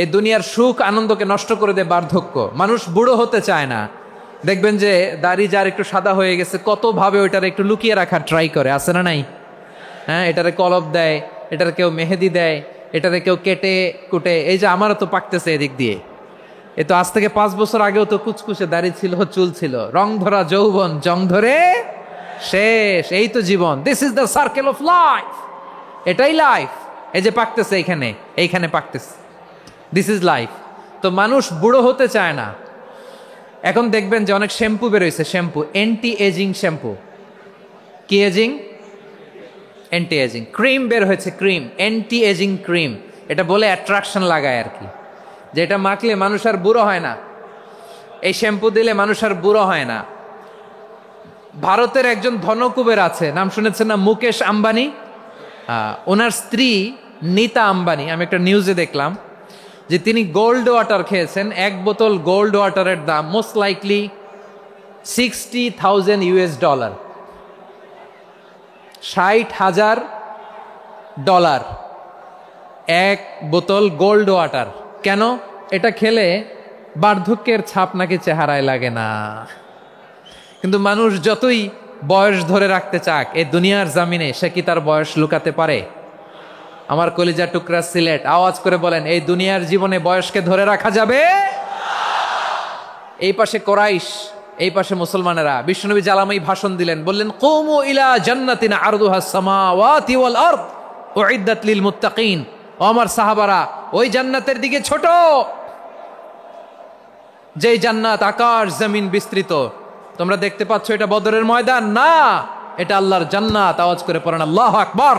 এই দুনিয়ার সুখ আনন্দকে নষ্ট করে দেয় বার্ধক্য। মানুষ বুড়ো হতে চায় না। দেখবেন যে দাড়ি যার একটু সাদা হয়ে গেছে কত ভাবে ওইটার একটু লুকিয়ে রাখার ট্রাই করে, আছে না নাই? হ্যাঁ, এটারে কলপ দেয়, এটার কেউ মেহেদি দেয়, এটারে কেউ কেটে কুটে। এই যে আমারও তো পাকতেছে এদিক দিয়ে, এ তো আজ থেকে 5 বছর আগেও তো কুচকুচে দাড়ি ছিল, চুল ছিল, রং ধরা যৌবন জং ধরে শেষ। এই তো জীবন, this is the circle of life. এটাই লাইফ। এই যে পাকতেছে এইখানে পাকতেছে, দিস ইজ লাইফ। তো মানুষ বুড়ো হতে চায় না। এখন দেখবেন যে অনেক শ্যাম্পু বেরোইছে, শ্যাম্পু অ্যান্টি এজিং শ্যাম্পু। কি এজিং? Anti ageing. ক্রিম বের হয়েছে, ক্রিম অ্যান্টি এজিং ক্রিম। এটা বলে অ্যাট্রাকশন লাগায় আর কি, যে এটা মাখলে মানুষ আর বুড়ো হয় না, এই শ্যাম্পু দিলে মানুষ আর বুড়ো হয় না। ভারতের একজন ধনকুবের আছে, নাম শুনেছেন না? মুকেশ আম্বানি। ওনার স্ত্রী নীতা আম্বানি, আমি একটা নিউজে দেখলাম যে তিনি গোল্ড ওয়াটার খেয়েছেন। 1 বোতল গোল্ড ওয়াটারের দাম মোস্ট লাইকলি $60,000, $60,000 1 বোতল গোল্ড ওয়াটার। কেন? এটা খেলে বার্ধক্যের ছাপ নাকি চেহারায় লাগে না। কিন্তু মানুষ যতই বয়স ধরে রাখতে চাক এই দুনিয়ার জামিনে, সে কি তার বয়স লুকাতে পারে? আমার কলিজা টুকরা সিলেট, আওয়াজ করে বলেন, এই দুনিয়ার জীবনে বয়সকে ধরে রাখা যাবে? এই পাশে কোরাইশ, এই পাশে মুসলমানেরা। বিশ্বনবী জালামাই ভাষণ দিলেন, বললেন, কুমু ইলা জান্নাতিন আরদুহাস সামাওয়াতি ওয়াল আরদ উইদ্দাত লিল মুত্তাকিন। ও আমার সাহাবারা, ওই জান্নাতের দিকে ছোট, যেই জান্নাত আকাশ জমিন বিস্তৃত। তোমরা দেখতে পাচ্ছ এটা বদরের ময়দান না, এটা আল্লাহর জান্নাত। আওয়াজ করে পড়েন আল্লাহু আকবার।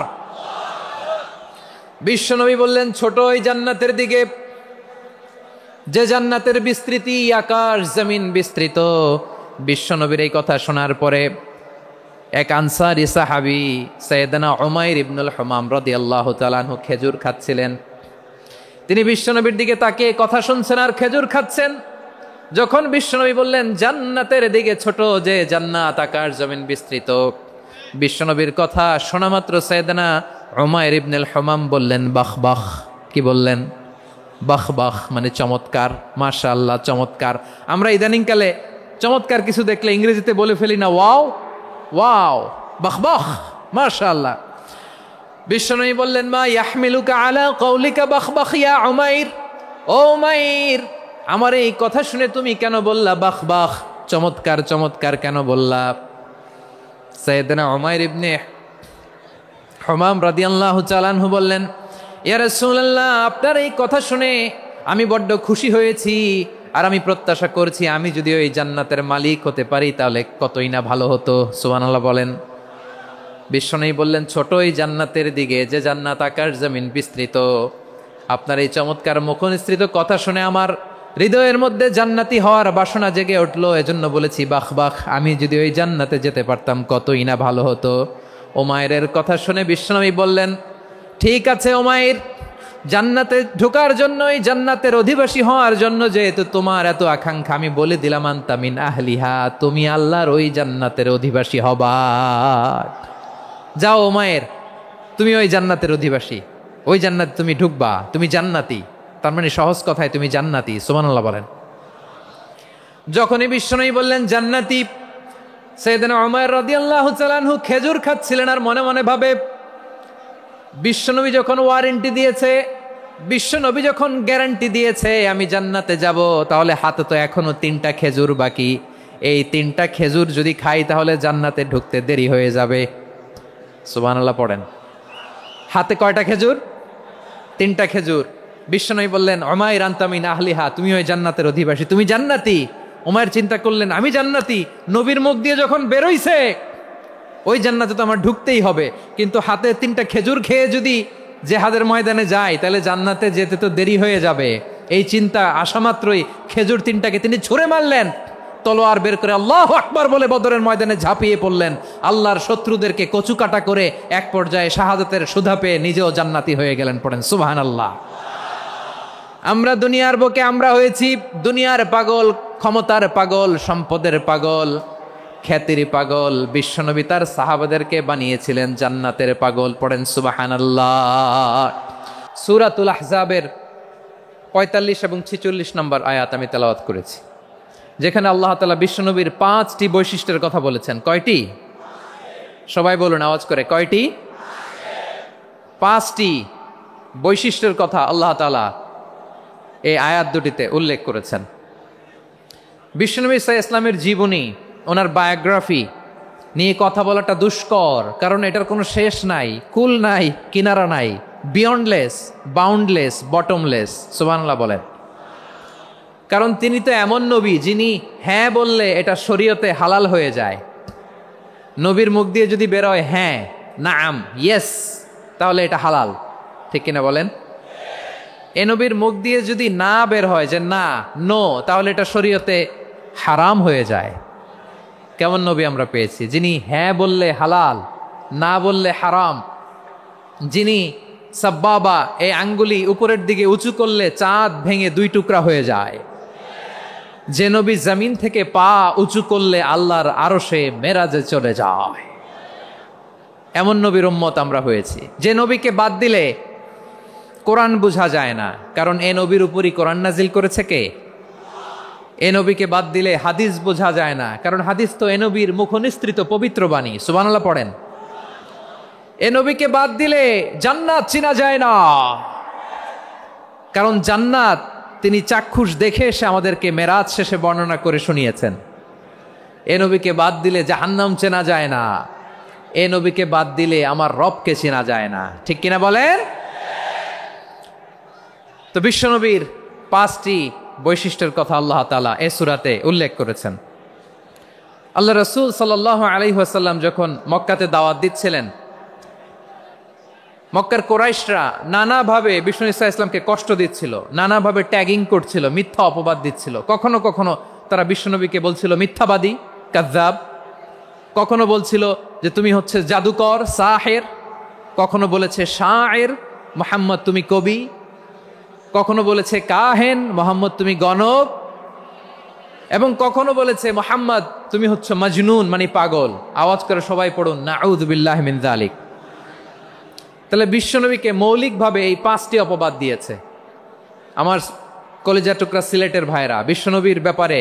বিশ্বনবী বললেন, ছোট ওই জান্নাতের দিকে যে জান্নাতের বিস্তৃতি আকাশ জমিন বিস্তৃত। বিশ্বনবীর এই কথা শোনার পরে এক আনসারী সাহাবী সাইয়েদনা উমাইর ইবনুল হুমাম রাদিয়াল্লাহু তাআলা আনহু খেজুর খাচ্ছিলেন। তিনি বিশ্বনবীর দিকে তাকিয়ে কথা শুনছেন আর খেজুর খাচ্ছেন। যখন বিশ্বনবী বললেন জান্নাতের দিকে ছোট যে জান্নাত আকাশ জমিন বিস্তৃত, বিশ্বনবীর কথা শোনা মাত্র সাইয়েদনা উমাইর ইবনুল হুমাম বললেন বাহ বাহ। কি বললেন? বাহ বাহ, মানে চমৎকার, মাশাআল্লাহ, চমৎকার। আমরা ইদানিংকালে চমৎকার কিছু দেখলে ইংরেজিতে বলে ফেলি না, ওয়াও ওয়াও, বাহ বাহ, মাশাআল্লাহ। বিশ্বনবী বললেন, মা ইয়াহমিলুকা আলা কওলিকা বাহ বাহ ইয়া উমাইর। ও উমাইর, আমার এই কথা শুনে তুমি কেন বললা বাহ বাহ, চমৎকার চমৎকার কেন বললা? সাইয়েদনা উমাইর ইবনে হুমাম রাদিয়াল্লাহু তাআলা আনহু বললেন, ইয়া রাসূলুল্লাহ, আপনার এই কথা শুনে আমি বড্ড খুশি হয়েছি, আর আমি প্রত্যাশা করছি আমি যদি ওই জান্নাতের মালিক হতে পারি তাহলে কতই না ভালো হতো। সুবহানাল্লাহ বলেন। বিশ্বনবী বললেন, ছোট এই জান্নাতের দিকে যে জান্নাত আকাশ জমিন বিস্তৃত। আপনার এই চমৎকার মুখনিসৃত কথা শুনে আমার হৃদয়ের মধ্যে জান্নাতি হওয়ার বাসনা জেগে উঠলো, এজন্য বলেছি বাহ বাহ, আমি যদি ওই জান্নাতে যেতে পারতাম কতই না ভালো হতো। উমাইরের কথা শুনে বিশ্বনবী বললেন, ঠিক আছে উমাইর, জান্নাতে ঢোকার জন্য, এই জান্নাতের অধিবাসী হওয়ার জন্য যেহেতু তোমার এত আকাঙ্ক্ষা, আমি বলে দিলাম আনতা মিন আহলিহা, তুমি আল্লাহর ওই জান্নাতের অধিবাসী হবা। যাও উমাইর, তুমি ওই জান্নাতের অধিবাসী, ওই জান্নাতে তুমি ঢুকবা, তুমি জান্নাতি। তার মানে সহজ কথায় তুমি জান্নাতি। সুবহানাল্লাহ বলেন। যখনই বিশ্বনবী বললেন জান্নাতি, সাইয়েদনা উমাইর রাদিয়াল্লাহু তাআলা আনহু খেজুর খাচ্ছিলেন আর মনে মনে ভাবে, বিশ্বনবী যখন ওয়ারেন্টি দিয়েছে, বিশ্বনবী যখন গ্যারান্টি দিয়েছে আমি জান্নাতে যাব, তাহলে হাতে তো এখনো 3টা খেজুর বাকি। এই 3টা খেজুর যদি খাই তাহলে জান্নাতে ঢুকতে দেরি হয়ে যাবে। সুবহানাল্লাহ পড়েন। হাতে কয়টা খেজুর? 3টা খেজুর। বিশ্বনবী বললেন, উমাইর আনতা মিন আহলিহা, তুমি ওই জান্নাতের অধিবাসী, তুমি জান্নাতি। উমাইর চিন্তা করলেন, আমি জান্নাতি, নবীর মুখ দিয়ে যখন বেরোইছে ওই জান্নাতে তো আমার ঢুকতেই হবে, কিন্তু হাতে 3টা খেজুর খেয়ে যদি জেহাদের ময়দানে যায় তাহলে জান্নাতে যেতে তো দেরি হয়ে যাবে। এই চিন্তা আসা মাত্রই খেজুর 3টাকে তিনি ছুঁড়ে মারলেন, তলোয়ার বের করে আল্লাহু আকবার বলে বদরের ময়দানে ঝাঁপিয়ে পড়লেন। আল্লাহর শত্রুদেরকে কচুকাটা করে এক পর্যায়ে শাহাদাতের সুধা পেয়ে নিজেও জান্নাতি হয়ে গেলেন। পড়েন সুবহানাল্লাহ। আমরা দুনিয়ার বুকে আমরা হয়েছি দুনিয়ার পাগল, ক্ষমতার পাগল, সম্পদের পাগল, খ্যাতির পাগল। বিশ্বনবী তার সাহাবাদেরকে বানিয়েছিলেন জান্নাতের পাগল। পড়েন সুবহানাল্লাহ। সূরাতুল আহজাবের 45 এবং 46 নম্বর আয়াত আমি তেলাওয়াত করেছি, যেখানে আল্লাহ তাআলা বিশ্বনবীর 5টি বৈশিষ্ট্যের কথা বলেছেন। কয়টি? সবাই বলুন আওয়াজ করে, কয়টি? 5টি বৈশিষ্ট্যের কথা আল্লাহ তাআলা এই আয়াত দুটিতে উল্লেখ করেছেন। বিশ্বনবী সাল্লাল্লাহু আলাইহি ইসলামের জীবনী, ওনার বায়োগ্রাফি নিয়ে কথা বলাটা দুষ্কর, কারণ এটার কোনো শেষ নাই, কুল নাই, কিনারা নাই, বিয়ন্ডলেস, বাউন্ডলেস, বটমলেস। সুবহানাল্লাহ বলেন। কারণ তিনি তো এমন নবী যিনি হ্যাঁ বললে এটা শরীয়তে হালাল হয়ে যায়। নবীর মুখ দিয়ে যদি বেরোয় হ্যাঁ, নাম, ইয়েস, তাহলে এটা হালাল। ঠিক কিনা বলেন? এ নবীর মুখ দিয়ে যদি না বের হয় যে না, নো, তাহলে এটা শরীয়তে হারাম হয়ে যায়। কেমন নবী আমরা পেয়েছি, যিনি হ্যাঁ বললে হালাল, না বললে হারাম, যিনি সাব্বাবা, এই আঙ্গুলি উপরের দিকে উঁচু করলে চাঁদ ভেঙে 2 টুকরা হয়ে যায়, যে নবী জমিন থেকে পা উঁচু করলে আল্লাহর আরশে মেরাজে চলে যায়, এমন নবীর উম্মত আমরা হয়েছি। যে নবীকে বাদ দিলে কোরআন বোঝা যায় না, কারণ এ নবীর উপরই কোরআন নাজিল করেছে কে? এ নবীকে বাদ দিলে হাদিস বোঝা যায় না, কারণ হাদিস তো এ নবীর মুখনিসৃত পবিত্র বাণী। সুবহানাল্লাহ পড়েন। এ নবীকে বাদ দিলে জান্নাত চিনা যায় না, কারণ জান্নাত তিনি চাক্ষুষ দেখে এসে আমাদেরকে মেরাজ শেষে বর্ণনা করে শুনিয়েছেন। এ নবীকে বাদ দিলে জাহান্নাম চেনা যায় না, এ নবীকে বাদ দিলে আমার রবকে চেনা যায় না। ঠিক কিনা বলেন? তো বিশ্বনবীর 5টি বৈশিষ্ট্যের কথা আল্লাহ তাআলা এই সূরাতে উল্লেখ করেছেন। আল্লাহ রাসূল সাল্লাল্লাহু আলাইহি ওয়াসাল্লাম যখন মক্কাতে দাওয়াত দিচ্ছিলেন, মক্কার কুরাইশরা নানাভাবে বিষ্ণু ইসা ইসলামকে কষ্ট দিচ্ছিল, নানাভাবে ট্যাগিং করছিল, মিথ্যা অপবাদ দিচ্ছিল। কখনো কখনো তারা বিশ্বনবীকে বলছিল মিথ্যাবাদী, কাযযাব। কখনো বলছিল যে তুমি হচ্ছে জাদুকর, সাহের। কখনো বলেছে শায়ের, মুহাম্মদ তুমি কবি। কখনো বলেছে কাহেন, মুহাম্মদ তুমি গণক। এবং কখনো বলেছে মুহাম্মদ তুমি হচ্ছে মাজনুন, মানে পাগল। আওয়াজ করে সবাই পড়ুন নাউযু বিল্লাহি মিন যালিক। তাহলে বিশ্বনবীকে মৌলিকভাবে এই 5টি অপবাদ দিয়েছে। আমার কলিজা টুকরা সিলেটের ভাইরা, বিশ্বনবীর ব্যাপারে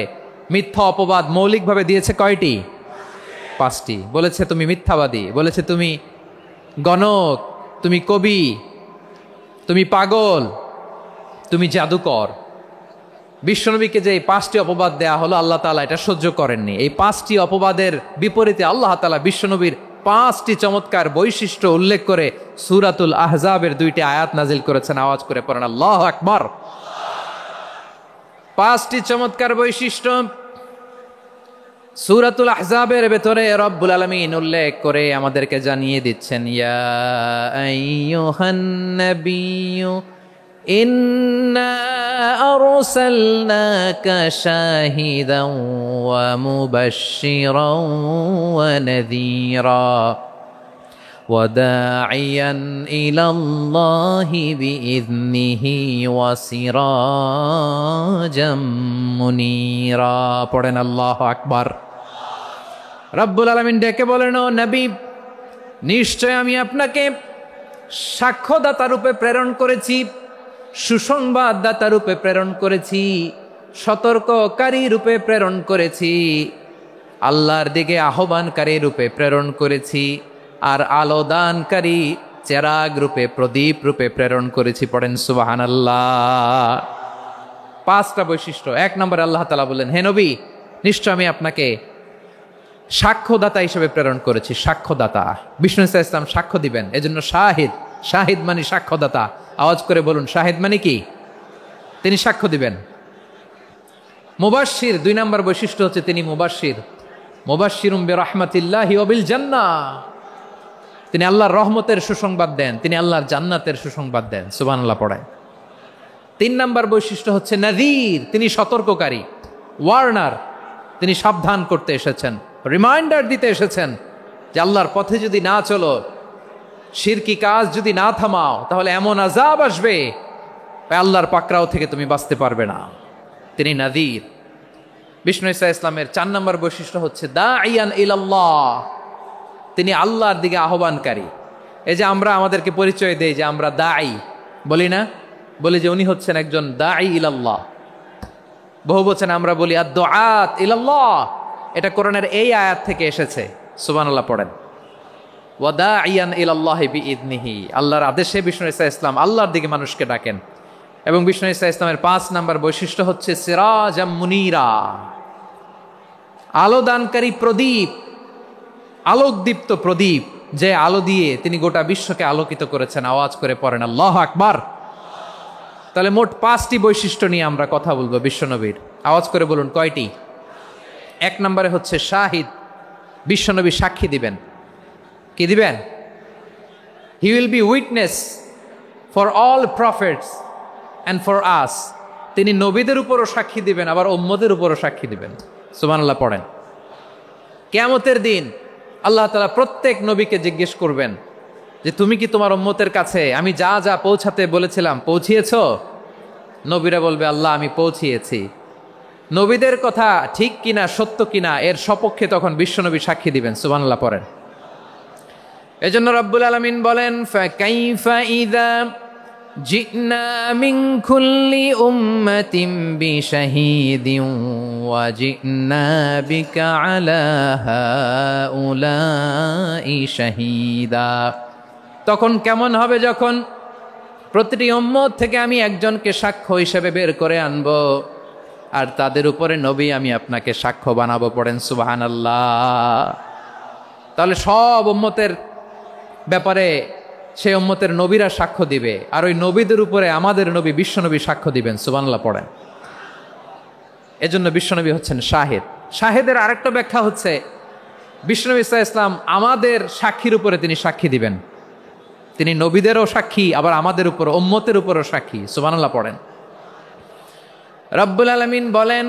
মিথ্যা অপবাদ মৌলিকভাবে দিয়েছে কয়টি? 5টি। বলেছে তুমি মিথ্যাবাদী, বলেছে তুমি গণক, তুমি কবি, তুমি পাগল, তুমি জাদুকর। বিশ্বনবীকে যে এই 5টি অপবাদ দেয়া হলো, আল্লাহ তাআলা এটা সহ্য করেননি। এই 5টি অপবাদের বিপরীতে আল্লাহ তাআলা বিশ্বনবীর 5টি চমৎকার বৈশিষ্ট্য উল্লেখ করে সূরাতুল আহজাবের 2টি আয়াত নাজিল করেছেন। আওয়াজ করে পড়েন আল্লাহু আকবার। 5টি চমৎকার বৈশিষ্ট্য সূরাতুল আহজাবের ভেতরে রব্বুল আলামিন উল্লেখ করে আমাদেরকে জানিয়ে দিচ্ছেন, ইয়া আইয়ুহান নাবিয়্যু ইন্না আরসালনাকা শাহিদান ওয়া মুবাশশিরান ওয়া নাযীরা ওয়া দাঈয়ান ইলাল্লাহি বিইذনিহি ওয়া সিরাজাম মুনীরা। পড়েন আল্লাহু আকবার। রব্বুল আলামিন ডেকে বলেন, ও নবী, নিশ্চয় আমি আপনাকে সাক্ষ্যদাতা রূপে প্রেরণ করেছি, সুসংবাদদাতা রূপে প্রেরণ করেছি, সতর্ককারী রূপে প্রেরণ করেছি, আল্লাহর দিকে আহ্বানকারী রূপে প্রেরণ করেছি, আর আলোদানকারী চেরাগ রূপে, প্রদীপ রূপে প্রেরণ করেছি। পড়েন সুবহানাল্লাহ। 5টা বৈশিষ্ট্য। 1 নম্বরে আল্লাহ তাআলা বললেন, হে নবী, নিশ্চয় আমি আপনাকে সাক্ষ্যদাতা হিসেবে প্রেরণ করেছি। সাক্ষ্যদাতা, বিষ্ণু ইসা ইসলাম সাক্ষ্য দিবেন, এজন্য শাহিদ। শাহিদ মানে সাক্ষ্যদাতা। আওয়াজ করে বলুন, শাহিদ মানে কি? তিনি সাক্ষ্য দিবেন। মুবাশশির, 2 নম্বর বৈশিষ্ট্য হচ্ছে তিনি মুবাশশির। মুবাশশিরুম বিরাহমাতিল্লাহি ওয়া বিল জান্নাহ। তিনি আল্লাহর রহমতের সুসংবাদ দেন, তিনি আল্লাহর জান্নাতের সুসংবাদ দেন। সুবহানাল্লাহ পড়ায়। 3 নম্বর বৈশিষ্ট্য হচ্ছে নাযীর, তিনি সতর্ককারী, ওয়ার্নার। তিনি সাবধান করতে এসেছেন, রিমাইন্ডার দিতে এসেছেন যে আল্লাহর পথে যদি না চলো, শিরকি কাজ যদি না থামাও, তাহলে এমন আযাব আসবে আল্লাহর পাকড়াও থেকে তুমি বাঁচতে পারবে না। তিনি নাযীর। বিষ্ণু ইসা ইসলামের 4 নম্বর বৈশিষ্ট্য হচ্ছে দাঈয়ান ইলাল্লাহ, তিনি আল্লাহর দিকে আহ্বানকারী। এই যে আমরা আমাদেরকে পরিচয় দেই যে আমরা দাঈ, বলি না? বলি যে উনি হচ্ছেন একজন দাঈ ইলাল্লাহ। বহু বচন আমরা বলি আদ-দুআত ইলাল্লাহ, এটা কোরআনের এই আয়াত থেকে এসেছে। সুবহানাল্লাহ পড়েন। ওয়া দাঈয়ান ইলাল্লাহি বিইذনিহি, আল্লাহর আদেশে বিষ্ণু ঈসা ইসলাম আল্লাহর দিকে মানুষকে ডাকেন। এবং বিষ্ণু ঈসা ইসলামের ৫ নাম্বার বৈশিষ্ট্য হচ্ছে সিরাজাম মুনীরা, আলো দানকারী প্রদীপ, আলোকদীপ্ত প্রদীপ, যে আলো দিয়ে তিনি গোটা বিশ্বকে আলোকিত করেছেন। আওয়াজ করে পড়েন আল্লাহু আকবার। তাহলে মোট ৫টি বৈশিষ্ট্য নিয়ে আমরা কথা বলবো বিশ্বনবীর। আওয়াজ করে বলুন কয়টি? ১ নম্বরে হচ্ছে শাহিদ, বিশ্বনবী সাক্ষী দিবেন। কি দিবেন? He will be witness for all prophets and for us. তিনি নবীদের উপরও সাক্ষী দিবেন, আবার উম্মতের উপরও সাক্ষী দিবেন। সুবহানাল্লাহ পড়েন। কিয়ামতের দিন আল্লাহ তাআলা প্রত্যেক নবীকে জিজ্ঞেস করবেন যে তুমি কি তোমার উম্মতের কাছে আমি যা যা পৌঁছাতে বলেছিলাম পৌঁছিয়েছো? নবীরা বলবে আল্লাহ আমি পৌঁছিয়েছি। নবীদের কথা ঠিক কিনা, সত্য কিনা, এর সপক্ষে তখন বিশ্বনবী সাক্ষী দিবেন। সুবহানাল্লাহ পড়েন। এজন্য রব্বুল আলামিন বলেন ফাকাইফা ইযা জিনা মিন কুল্লি উম্মাতিন বিশাহীদিন ওয়া জিনা বিকা আলা হাউলাই শাহীদা। তখন কেমন হবে যখন প্রতিটি উম্মত থেকে আমি একজনকে সাক্ষ্য হিসেবে বের করে আনব, আর তাদের উপরে নবী আমি আপনাকে সাক্ষ্য বানাবো। পড়েন সুবহানাল্লাহ। তাহলে সব উম্মতের ব্যাপারে সেই উম্মতের নবীরা সাক্ষ্য দিবে, আর ওই নবীদের উপরে আমাদের নবী বিশ্বনবী সাক্ষ্য দিবেন। সুবহানাল্লাহ পড়েন। এজন্য বিশ্বনবী হচ্ছেন শাহেদ। শাহেদের আরেকটা ব্যাখ্যা হচ্ছে বিশ্বনবী সাল্লাল্লাহু আলাইহি ওয়াসাল্লাম আমাদের সাক্ষীর উপরে তিনি সাক্ষী দিবেন। তিনি নবীদেরও সাক্ষী, আবার আমাদের উপর উম্মতের উপরও সাক্ষী। সুবহানাল্লাহ পড়েন। রব্বুল আলামিন বলেন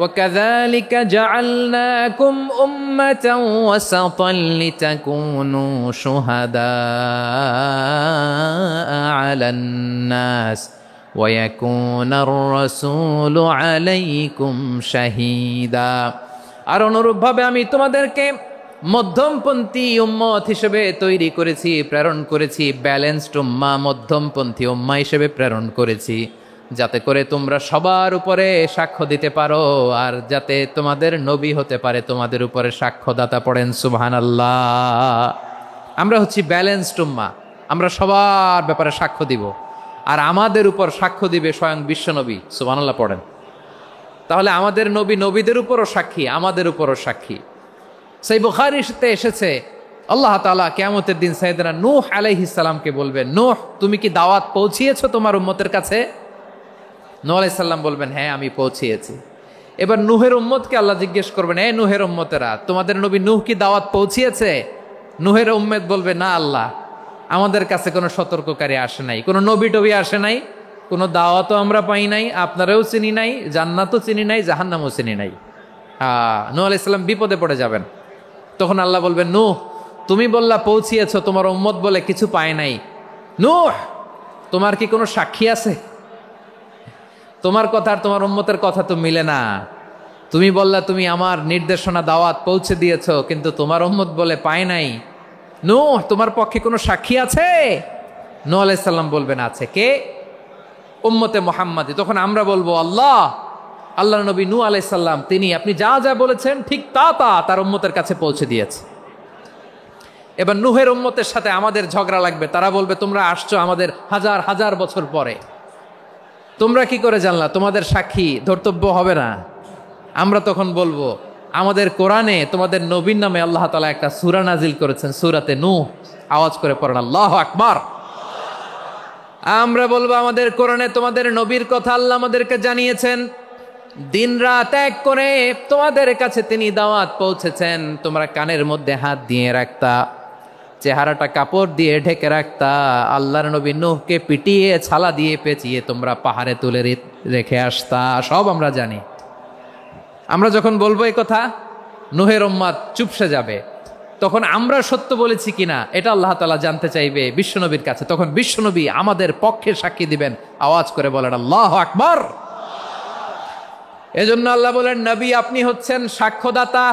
وَكَذَلِكَ جَعَلْنَاكُمْ أُمَّةً وَسَطًا لِتَكُونُوا شُهَدَاءَ عَلَى النَّاسِ وَيَكُونَ الرَّسُولُ عَلَيْكُمْ شَهِيدًا। আর অনুরূপভাবে আমি তোমাদেরকে মধ্যমপন্থী উম্মত হিসেবে তৈরি করেছি, প্রেরণ করেছি। ব্যালেন্সড উম্মাহ, মধ্যমপন্থী উম্মাহ হিসেবে প্রেরণ করেছি, যাতে করে তোমরা সবার উপরে সাক্ষ্য দিতে পারো, আর যাতে তোমাদের নবী হতে পারে তোমাদের উপরে সাক্ষ্যদাতা। পড়েন সুবহানাল্লাহ। আমরা হচ্ছি ব্যালেন্সড উম্মাহ, আমরা সবার ব্যাপারে সাক্ষ্য দিব, আর আমাদের উপর সাক্ষ্য দিবে স্বয়ং বিশ্বনবী। সুবহানাল্লাহ পড়েন। তাহলে আমাদের নবী নবীদের উপরও সাক্ষী, আমাদের উপরও সাক্ষী। সেই বুখারীতে এসেছে আল্লাহ তাআলা কিয়ামতের দিন সাইয়েদনা নূহ আলাইহিস সালামকে বলবেন, নূহ তুমি কি দাওয়াত পৌঁছিয়েছো তোমার উম্মতের কাছে? নূহ আলাইহিস সালাম বলবেন হ্যাঁ আমি পৌঁছিয়েছি। এবার নূহের উম্মতকে আল্লাহ জিজ্ঞেস করবেন, এ নূহের উম্মতেরা তোমাদের নবী নূহ কি দাওয়াত পৌঁছিয়েছে? নূহের উম্মত বলবে না আল্লাহ, আমাদের কাছে কোনো সতর্ককারী আসে নাই, কোনো নবী টবি আসে নাই, কোনো দাওয়াতও আমরা পাই নাই, আপনারাও চিনি নাই, জান্নাতও চিনি নাই, জাহান্নামও চিনি নাই। নূহ আলাইহিস সালাম বিপদে পড়ে যাবেন। তখন আল্লাহ বলবেন নূহ তুমি বললা পৌঁছিয়েছো, তোমার উম্মত বলে কিছু পায় নাই। নূহ তোমার কি কোনো সাক্ষী আছে? তোমার কথা আর তোমার উম্মতের কথা তো মিলে না। তুমি বললা তুমি আমার নির্দেশনা দাওয়াত পৌঁছে দিয়েছো, কিন্তু তোমার উম্মত বলে পায় নাই। নূহ তোমার পক্ষে কোনো সাক্ষী আছে? নূহ আলাইহিস সালাম বলবেন আছে। কে? উম্মতে মুহাম্মাদী। তখন আমরা বলবো আল্লাহ নবী নূহ আলাইহিস সালাম তিনি আপনি যা যা বলেছেন ঠিক তা তার উম্মতের কাছে পৌঁছে দিয়েছে। এবার নূহের উম্মতের সাথে আমাদের ঝগড়া লাগবে। তারা বলবে তোমরা আসছো আমাদের হাজার হাজার বছর পরে, তোমরা কি করে জানলা? তোমাদের সাক্ষী ধর্তব্য হবে না। আমরা তখন বলবো আমাদের কোরআনে তোমাদের নবীর নামে আল্লাহ তাআলা একটা সূরা নাজিল করেছেন, সূরাতে নূহ। আওয়াজ করে পড়েন আল্লাহু আকবার। আমরা বলবো আমাদের কোরআনে তোমাদের নবীর কথা আল্লাহ আমাদেরকে জানিয়েছেন, দিন রাত এক করে তোমাদের কাছে তিনি দাওয়াত পৌঁছেছেন। তোমরা কানের মধ্যে হাত দিয়ে রাখতা, চেহারাটা কাপড় দিয়ে ঢেকে রাখতা, আল্লাহর নবী নূহকে পিটিয়ে ছালা দিয়ে পেঁচিয়ে তোমরা পাহাড়ে তুলে রেখে আসতা। সব আমরা জানি। আমরা যখন বলবো এই কথা, নূহের উম্মত চুপসে যাবে। তখন আমরা সত্য বলেছি কিনা এটা আল্লাহ তাআলা জানতে চাইবে বিশ্বনবীর কাছে। তখন বিশ্বনবী আমাদের পক্ষে সাক্ষী দিবেন। আওয়াজ করে বলেন আল্লাহু আকবার। এজন্য আল্লাহ বলেন নবী আপনি হচ্ছেন সাক্ষ্যদাতা,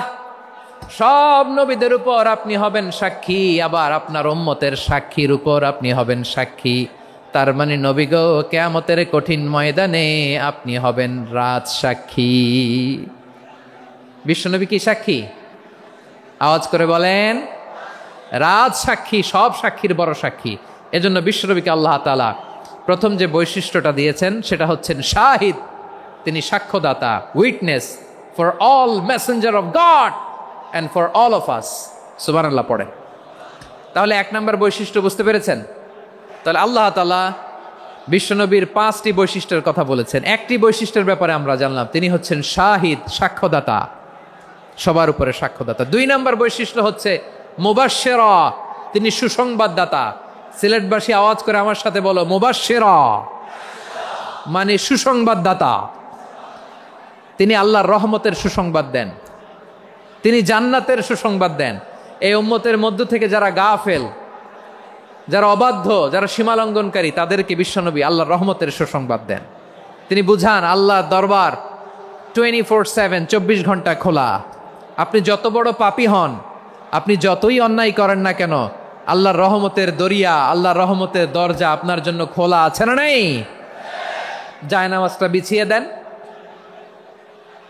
সব নবীদের উপর আপনি হবেন সাক্ষী, আবার আপনার উম্মতের সাক্ষীর উপর আপনি হবেন সাক্ষী। তার মানে নবী গো, কিয়ামতের কঠিন ময়দানে আপনি হবেন রাজ সাক্ষী। বিশ্বনবী কি সাক্ষী? আওয়াজ করে বলেন, রাজ সাক্ষী, সব সাক্ষীর বড় সাক্ষী। এজন্য বিশ্বনবীকে আল্লাহ তাআলা প্রথম যে বৈশিষ্ট্যটা দিয়েছেন সেটা হচ্ছেন শাহিদ। তিনি সাক্ষ্যদাতা, witness for all messenger of God and for all of us. সুবহানাল্লাহ পড়ে। তাহলে এক নম্বর বৈশিষ্ট্য বুঝতে পেরেছেন? তাহলে আল্লাহ তাআলা বিশ্বনবীর 5টি বৈশিষ্ট্যের কথা বলেছেন। একটি বৈশিষ্ট্যের ব্যাপারে আমরা জানলাম, তিনি হচ্ছেন শাহিদ, সাক্ষ্যদাতা, সবার উপরে সাক্ষ্যদাতা। 2 নম্বর বৈশিষ্ট্য হচ্ছে মুবাশশিরা, তিনি সুসংবাদদাতা। সিলেটবাসী আওয়াজ করে আমার সাথে বলো, মুবাশশিরা মানে সুসংবাদদাতা। তিনি আল্লাহর রহমতের সুসংবাদ দেন, তিনি জান্নাতের সুসংবাদ দেন। এই উম্মতের মধ্য থেকে যারা গাফেল, যারা অবাধ্য, যারা সীমালঙ্ঘনকারী, তাদেরকে বিশ্বনবী আল্লাহর রহমতের সুসংবাদ দেন। তিনি বুঝান আল্লাহর দরবার 24/7, 24 ঘন্টা খোলা। আপনি যত বড় পাপী হন, আপনি যতই অন্যায় করেন না কেন, আল্লাহর রহমতের দরিয়া, আল্লাহর রহমতের দরজা আপনার জন্য খোলা আছে না নেই? জায়নামাজটা বিছিয়ে দেন,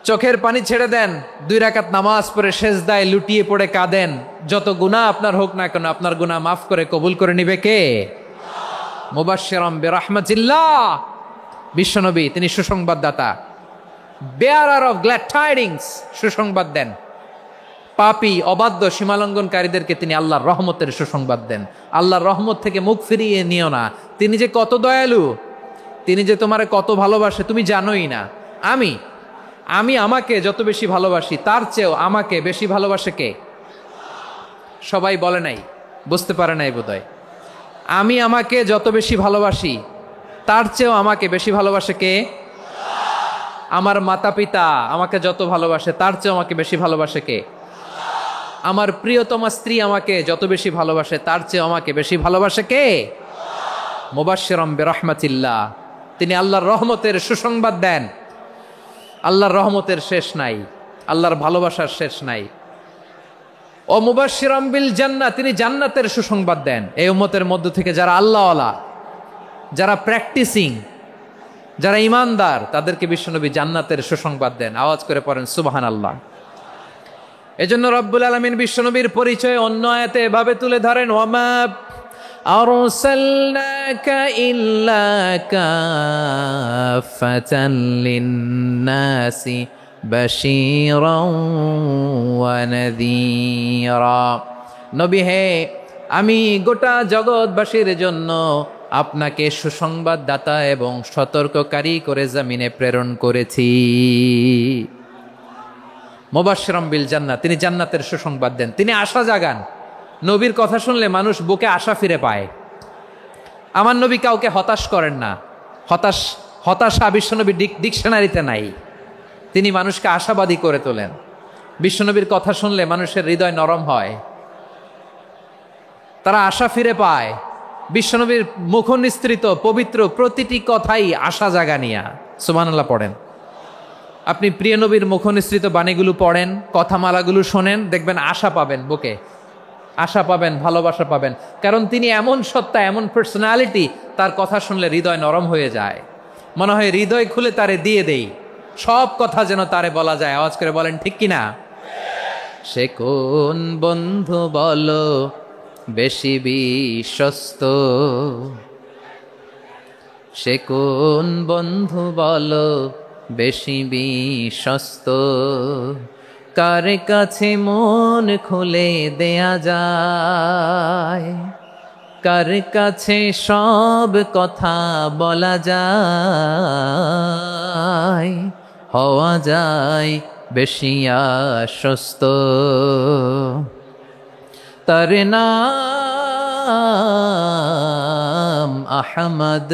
চোখের পানি ছেড়ে দেন, 2 রাকাত নামাজ পড়ে সেজদায় লুটিয়ে পড়ে কাঁদেন। যত গুনাহ আপনার হোক না কেন, আপনার গুনাহ মাফ করে কবুল করে নিবে কে? মুবাশশিরাম বিরাহমাতিল্লাহ। বিশ্বনবী তিনি সুসংবাদদাতা, বেয়ারার অফ গ্ল্যাড টাইডিংস, সুসংবাদ দেন। পাপী, অবাধ্য, সীমালঙ্ঘনকারীদেরকে তিনি আল্লাহর রহমতের সুসংবাদ দেন। আল্লাহর রহমত থেকে মুখ ফিরিয়ে নিও না। তিনি যে কত দয়ালু, তিনি যে তোমারে কত ভালোবাসে তুমি জানোই না। আমি আমাকে যত বেশি ভালোবাসি, তার চেয়েও আমাকে বেশি ভালোবাসে কে? সবাই বলে নাই, বুঝতে পারে নাই বোধহয়। আমি আমাকে যত বেশি ভালোবাসি, তার চেয়েও আমাকে বেশি ভালোবাসে কে? আমার মাতা পিতা আমাকে যত ভালোবাসে, তার চেয়েও আমাকে বেশি ভালোবাসে কে? আমার প্রিয়তমা স্ত্রী আমাকে যত বেশি ভালোবাসে, তার চেয়েও আমাকে বেশি ভালোবাসে কে? মুবাশশিরাম বিরাহমাতিল্লাহ, তিনি আল্লাহর রহমতের সুসংবাদ দেন। আল্লাহর রহমতের শেষ নাই, আল্লাহর ভালোবাসার শেষ নাই। ও মুবাশশিরাম বিল জান্নাহ, তিনি জান্নাতের সুসংবাদ দেন। এই উম্মতের মধ্য থেকে যারা আল্লাহওয়ালা, যারা প্র্যাকটিসিং, যারা ইমানদার, তাদেরকে বিশ্বনবী জান্নাতের সুসংবাদ দেন। আওয়াজ করে পড়েন সুবহানাল্লাহ। এজন্য রব্বুল আলামিন বিশ্বনবীর পরিচয় অন্য আয়াতে এভাবে তুলে ধরেন, ওয়ামা আরসালনাকা ইল্লা কাফাতান লিন্নাসি বাশীরাও ওয়া নাযীরা। নবী হে, আমি গোটা জগৎবাসীর জন্য আপনাকে সুসংবাদদাতা এবং সতর্ককারী করে জমিনে প্রেরণ করেছি। মুবাশশিরাম বিল জান্নাহ, তিনি জান্নাতের সুসংবাদ দেন, তিনি আশা জাগান। নবীর কথা শুনলে মানুষ বুকে আশা ফিরে পায়। আমার নবী কাউকে হতাশ করেন না। হতাশা বিশ্বনবী ডিকশনারিতে নাই। তিনি মানুষকে আশাবাদী করে তোলেন। বিশ্বনবীর কথা শুনলে মানুষের হৃদয় নরম হয়, তারা আশা ফিরে পায়। বিশ্বনবীর মুখ নিঃসৃত পবিত্র প্রতিটি কথাই আশা জাগানিয়া। সুবহানাল্লাহ পড়েন। আপনি প্রিয় নবীর মুখ নিঃসৃত বাণীগুলো পড়েন, কথামালাগুলো শোনেন, দেখবেন আশা পাবেন, বুকে আশা পাবেন, ভালোবাসা পাবেন। কারণ তিনি এমন সত্তা, এমন পার্সোনালিটি, তার কথা শুনলে হৃদয় নরম হয়ে যায়। মনে হয় হৃদয় খুলে তারে দিয়ে দেই, সব কথা যেন তারে বলা যায়। আওয়াজ করে বলেন ঠিক কিনা? সে কোন বন্ধু বলো বেশি বিশ্বস্ত, সে কোন বন্ধু বলো বেশি বিশ্বস্ত, কার কাছে মন খুলে দেয়া যায়, কার কাছে সব কথা বলা যায়, হওয়া যায় বেশি আশ্বস্ত। তার নাম আহমদ,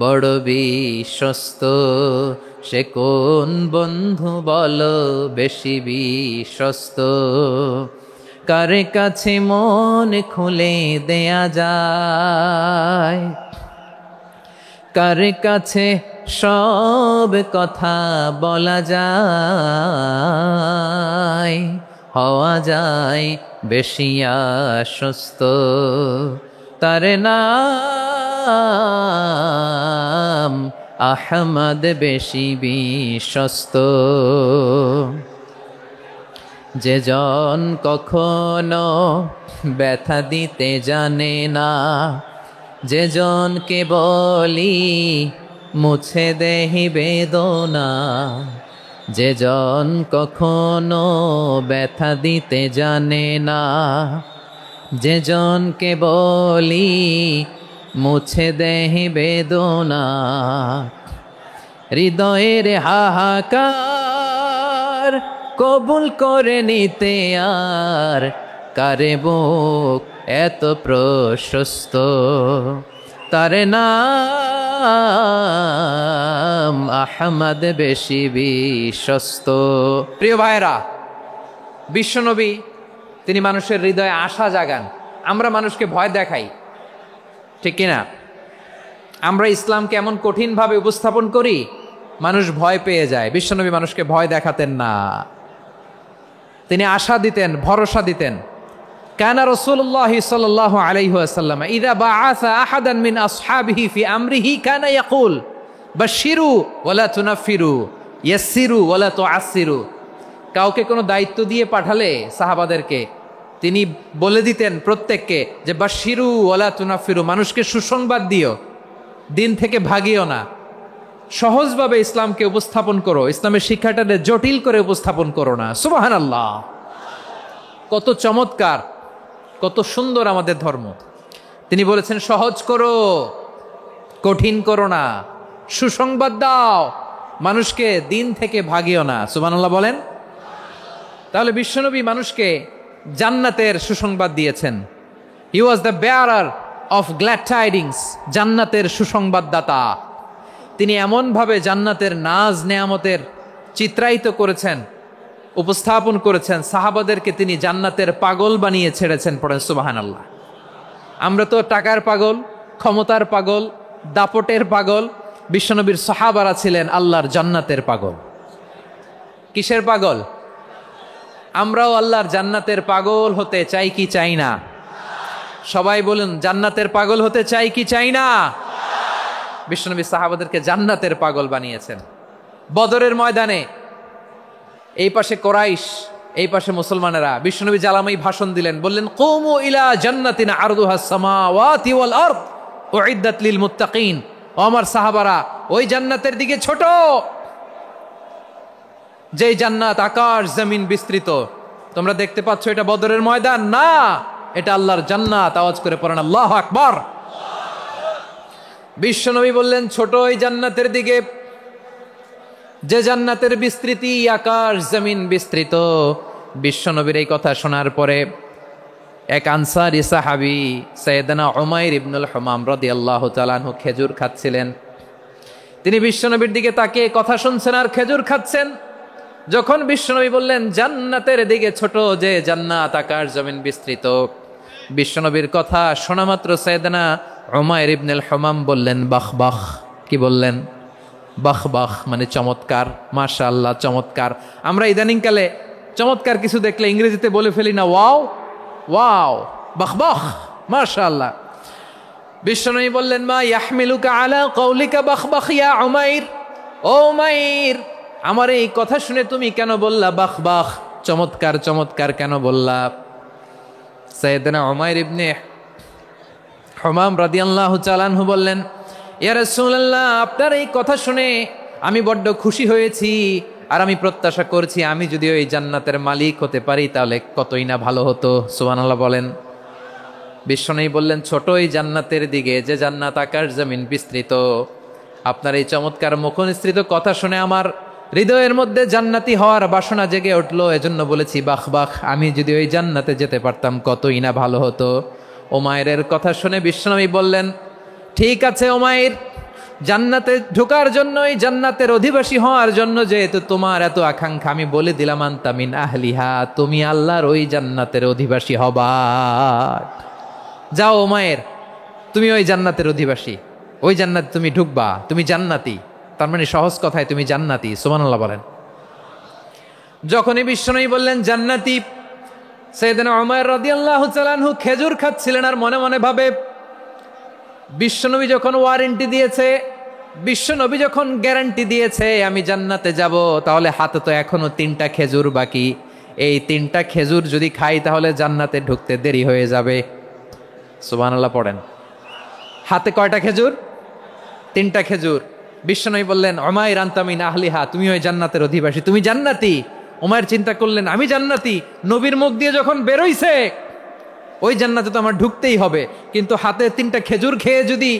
বড় বিশ্বস্ত। সে কোন বন্ধু বলো বেশি বিশ্বস্ত, কার কাছে মন খুলে দেয়া যায়, কার কাছে সব কথা বলা যায়, হওয়া যায় বেশি আশ্বস্ত। তার নাম আহমদ বেশি বিশ্বস্ত। যে জন কখনো ব্যথা দিতে জানে না, যে জনকে বলি মুছে দেহি বেদনা, যে জন কখনো ব্যথা দিতে জানে না, যে জনকে বলি মুছে দেহি বেদনা, হৃদয়ের হাহাকার কবুল করে নিতে আর কারে বুক এত প্রশস্ত। তার নাম আহমদ বেশি বিশ্বস্ত। প্রিয় ভাইরা, বিশ্বনবী তিনি মানুষের হৃদয়ে আশা জাগান। আমরা মানুষকে ভয় দেখাই, ঠিক কিনা? আমরা ইসলামকে এমন কঠিনভাবে উপস্থাপন করি, মানুষ ভয় পেয়ে যায়। বিশ্বনবী মানুষকে ভয় দেখাতেন না, তিনি আশা দিতেন, ভরসা দিতেন। কানা রাসূলুল্লাহ সাল্লাল্লাহু আলাইহি ওয়াসাল্লাম ইযা বাআসা আহাদান মিন আসহাবিহি ফি আমরিহি কানা ইয়াকুল বাশশিরু ওয়ালা তুনাফিরু ইয়াসসিরু ওয়ালা তুআসসিরু। কাউকে কোনো দায়িত্ব দিয়ে পাঠালে সাহাবাদেরকে তিনি বলে দিতেন প্রত্যেককে যে বাশশিরু ওয়ালা তুনাফিরু, মানুষকে সুসংবাদ দিও, দিন থেকে ভাগিও না। সহজভাবে ইসলামকে উপস্থাপন করো, ইসলামের শিক্ষাটাকে জটিল করে উপস্থাপন করো না। সুবহানাল্লাহ, কত চমৎকার, কত সুন্দর আমাদের ধর্ম। তিনি বলেছেন সহজ করো, কঠিন করো না, সুসংবাদ দাও, মানুষকে দিন থেকে ভাগিও না। সুবহানাল্লাহ বলেন। তাহলে বিশ্বনবী মানুষকে জান্নাতের সুসংবাদ দিয়েছেন। He was the bearer of glad tidings, জান্নাতের সুসংবাদদাতা। তিনি এমনভাবে জান্নাতের নাজ নেয়ামতের চিত্রায়িত করেছেন, উপস্থাপন করেছেন, সাহাবাদেরকে তিনি জান্নাতের পাগল বানিয়ে ছেড়েছেন। পড়েন সুবহানাল্লাহ। আমরা তো টাকার পাগল, ক্ষমতার পাগল, দাপটের পাগল। বিশ্বনবীর সাহাবারা ছিলেন আল্লাহর জান্নাতের পাগল। কিসের পাগল? আমরাও আল্লাহর জান্নাতের পাগল হতে চাই কি চাই না? সবাই বলুন, জান্নাতের পাগল হতে চাই কি চাই না? বিশ্বনবী সাহাবাদেরকে জান্নাতের পাগল বানিয়েছেন। বদরের ময়দানে এই পাশে কোরাইশ, এই পাশে মুসলমানেরা। বিশ্বনবী জালামাই ভাষণ দিলেন, বললেন কুমু ইলা জান্নাতিন আরদুহাস সামাওয়াতি ওয়াল আরদ উইদ্দাত লিল মুত্তাকিন। ও আমার সাহাবারা, ওই জান্নাতের দিকে ছোট, যেই জান্নাত আকাশ জমিন বিস্তৃত। তোমরা দেখতে পাচ্ছ এটা বদরের ময়দান না, এটা আল্লাহর জান্নাত। আওয়াজ করে পড়েন আল্লাহু আকবার। বিশ্বনবী বললেন ছোট ওই জান্নাতের দিকে, যে জান্নাতের বিস্তৃতি আকাশ জমিন বিস্তৃত। বিশ্বনবীর এই কথা শোনার পরে এক আনসারী সাহাবী সাইয়েদনা উমাইর ইবনুল হুমাম রাদিয়াল্লাহু তাআলা আনহু খেজুর খাচ্ছিলেন। তিনি বিশ্বনবীর দিকে তাকিয়ে কথা শুনছেন আর খেজুর খাচ্ছেন। যখন বিশ্বনবী বললেন জান্নাতের দিকে ছোট, যে জান্নাত আকাশ জমিন বিস্তৃত, বিশ্বনবীর কথা শোনা মাত্র সাইয়েদনা উমাইর ইবনুল হুমাম বললেন বাহ বাহ। কি বললেন? বাহ বাহ, মানে চমৎকার, মাশাআল্লাহ, চমৎকার। আমরা ইদানিং কালে চমৎকার কিছু দেখলে ইংরেজিতে বলে ফেলি না ওয়াও ওয়াও, বাহ বাহ, মাশাআল্লাহ। বিশ্বনবী বললেন মা ইয়াহমিলুকা আলা কওলিকা বাহ বাহ ইয়া উমাইর। ও উমাইর, আমার এই কথা শুনে তুমি কেন বললা বাহ বাহ, চমৎকার চমৎকার কেন বললা? সাইয়েদনা উমাইর ইবনে হুমাম রাদিয়াল্লাহু তাআলা আনহু বললেন ইয়া রাসূলুল্লাহ, আপনার এই কথা শুনে আমি বড্ড খুশি হয়েছি, আর আমি প্রত্যাশা করছি আমি যদি ওই জান্নাতের মালিক হতে পারি তাহলে কতই না ভালো হতো। সুবহানাল্লাহ বলেন। বিশ্বনবী বললেন ছোট ওই জান্নাতের দিকে, যে জান্নাত আকাশ জমিন বিস্তৃত। আপনার এই চমৎকার মুখনিসৃত কথা শুনে আমার হৃদয়ের মধ্যে জান্নাতি হওয়ার বাসনা জেগে উঠলো, এজন্য বলেছি বাহ বাহ, আমি যদি ওই জান্নাতে যেতে পারতাম কতই না ভালো হতো। উমাইরের কথা শুনে বিশ্বনবী বললেন ঠিক আছে উমাইর, জান্নাতে ঢোকার জন্য, এই জান্নাতের অধিবাসী হওয়ার জন্য যেহেতু তোমার এত আকাঙ্ক্ষা, আমি বলে দিলাম আনতা মিন আহলিহা, তুমি আল্লাহর ওই জান্নাতের অধিবাসী হবা। যাও উমাইর, তুমি ওই জান্নাতের অধিবাসী, ওই জান্নাতে তুমি ঢুকবা, তুমি জান্নাতি। তার মানে সহজ কথায় তুমি জান্নাতি। সুবহানাল্লাহ বলেন। যখনই বিশ্বনবী বললেন জান্নাতি, সাইয়েদনা উমাইর রাদিয়াল্লাহু তাআলা আনহু খেজুর খাচ্ছিলেন আর মনে মনে ভাবে বিশ্বনবী যখন ওয়ারেন্টি দিয়েছে, বিশ্বনবী যখন গ্যারান্টি দিয়েছে আমি জান্নাতে যাব, তাহলে হাতে তো এখনো 3টা খেজুর বাকি। এই 3টা খেজুর যদি খাই তাহলে জান্নাতে ঢুকতে দেরি হয়ে যাবে। সুবহানাল্লাহ পড়েন। হাতে কয়টা খেজুর? 3টা খেজুর। বিশ্বনবী বললেন, উমাইর আনতা মিন আহলিহা, তুমি ওই জান্নাতের অধিবাসী, তুমি জান্নাতি। উমাইর চিন্তা করলেন, আমি জান্নাতি, নবীর মুখ দিয়ে যখন বেরোইছে ওই জান্নাতে তো আমার ঢুকতেই হবে, কিন্তু হাতে 3টা খেজুর খেয়ে যদি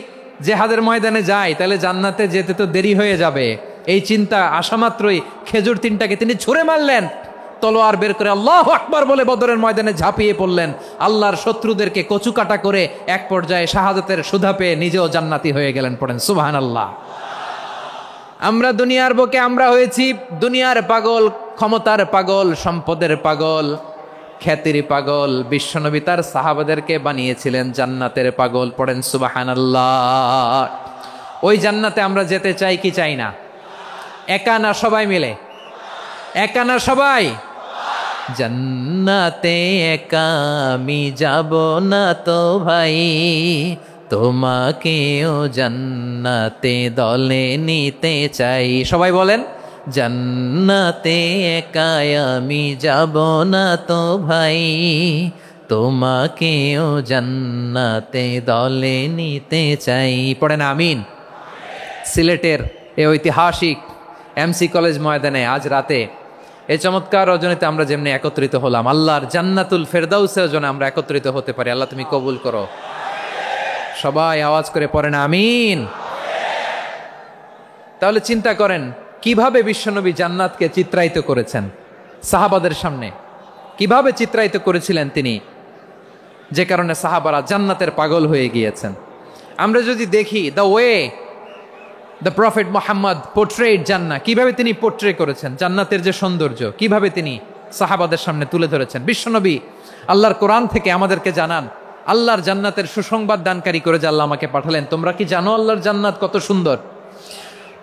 জেহাদের ময়দানে যায় তাহলে জান্নাতে যেতে তো দেরি হয়ে যাবে। এই চিন্তা আসা মাত্রই খেজুর 3টাকে তিনি ছুঁড়ে মারলেন, তলোয়ার বের করে আল্লাহু আকবার বলে বদরের ময়দানে ঝাঁপিয়ে পড়লেন। আল্লাহর শত্রুদেরকে কচুকাটা করে এক পর্যায়ে শাহাদাতের সুধা পেয়ে নিজেও জান্নাতি হয়ে গেলেন। পড়েন সুবহানাল্লাহ। আমরা দুনিয়ার বুকে আমরা হয়েছি দুনিয়ার পাগল, ক্ষমতার পাগল, সম্পদের পাগল, খ্যাতির পাগল। বিশ্বনবী তার সাহাবাদেরকে বানিয়েছিলেন জান্নাতের পাগল। পড়েন সুবহানাল্লাহ। ওই জান্নাতে আমরা যেতে চাই কি চাই না? একা না সবাই মিলে? একা না সবাই? জান্নাতে একা আমি যাব না তো ভাই, তোমাকেও জান্নাতে দলে নিতে চাই। সবাই বলেন, জান্নাতে একা আমি যাব না তো ভাই, তোমাকেও জান্নাতে দলে নিতে চাই। পড়েন আমিন। সিলেটের এই ঐতিহাসিক এমসি কলেজ ময়দানে আজ রাতে এই চমৎকার রজনীতে আমরা যেমনি একত্রিত হলাম, আল্লাহর জান্নাতুল ফেরদাউসের জন্য আমরা একত্রিত হতে পারি। আল্লাহ তুমি কবুল করো। সবাই আওয়াজ করে পড়েন আমিন। তাহলে চিন্তা করেন কিভাবে বিশ্বনবী জান্নাতকে চিত্রায়িত করেছেন সাহাবাদের সামনে, কিভাবে চিত্রায়িত করেছিলেন তিনি, যে কারণে সাহাবারা জান্নাতের পাগল হয়ে গিয়েছেন। আমরা যদি দেখি the way the prophet Muhammad portrait জান্নাত, কিভাবে তিনি পোর্ট্রে করেছেন জান্নাতের যে সৌন্দর্য, কিভাবে তিনি সাহাবাদের সামনে তুলে ধরেছেন। বিশ্বনবী আল্লাহর কোরআন থেকে আমাদেরকে জানান আল্লাহর জান্নাতের সুসংবাদ দানকারী করে যে আল্লাহ আমাকে পাঠালেন। তোমরা কি জানো আল্লাহর জান্নাত কত সুন্দর?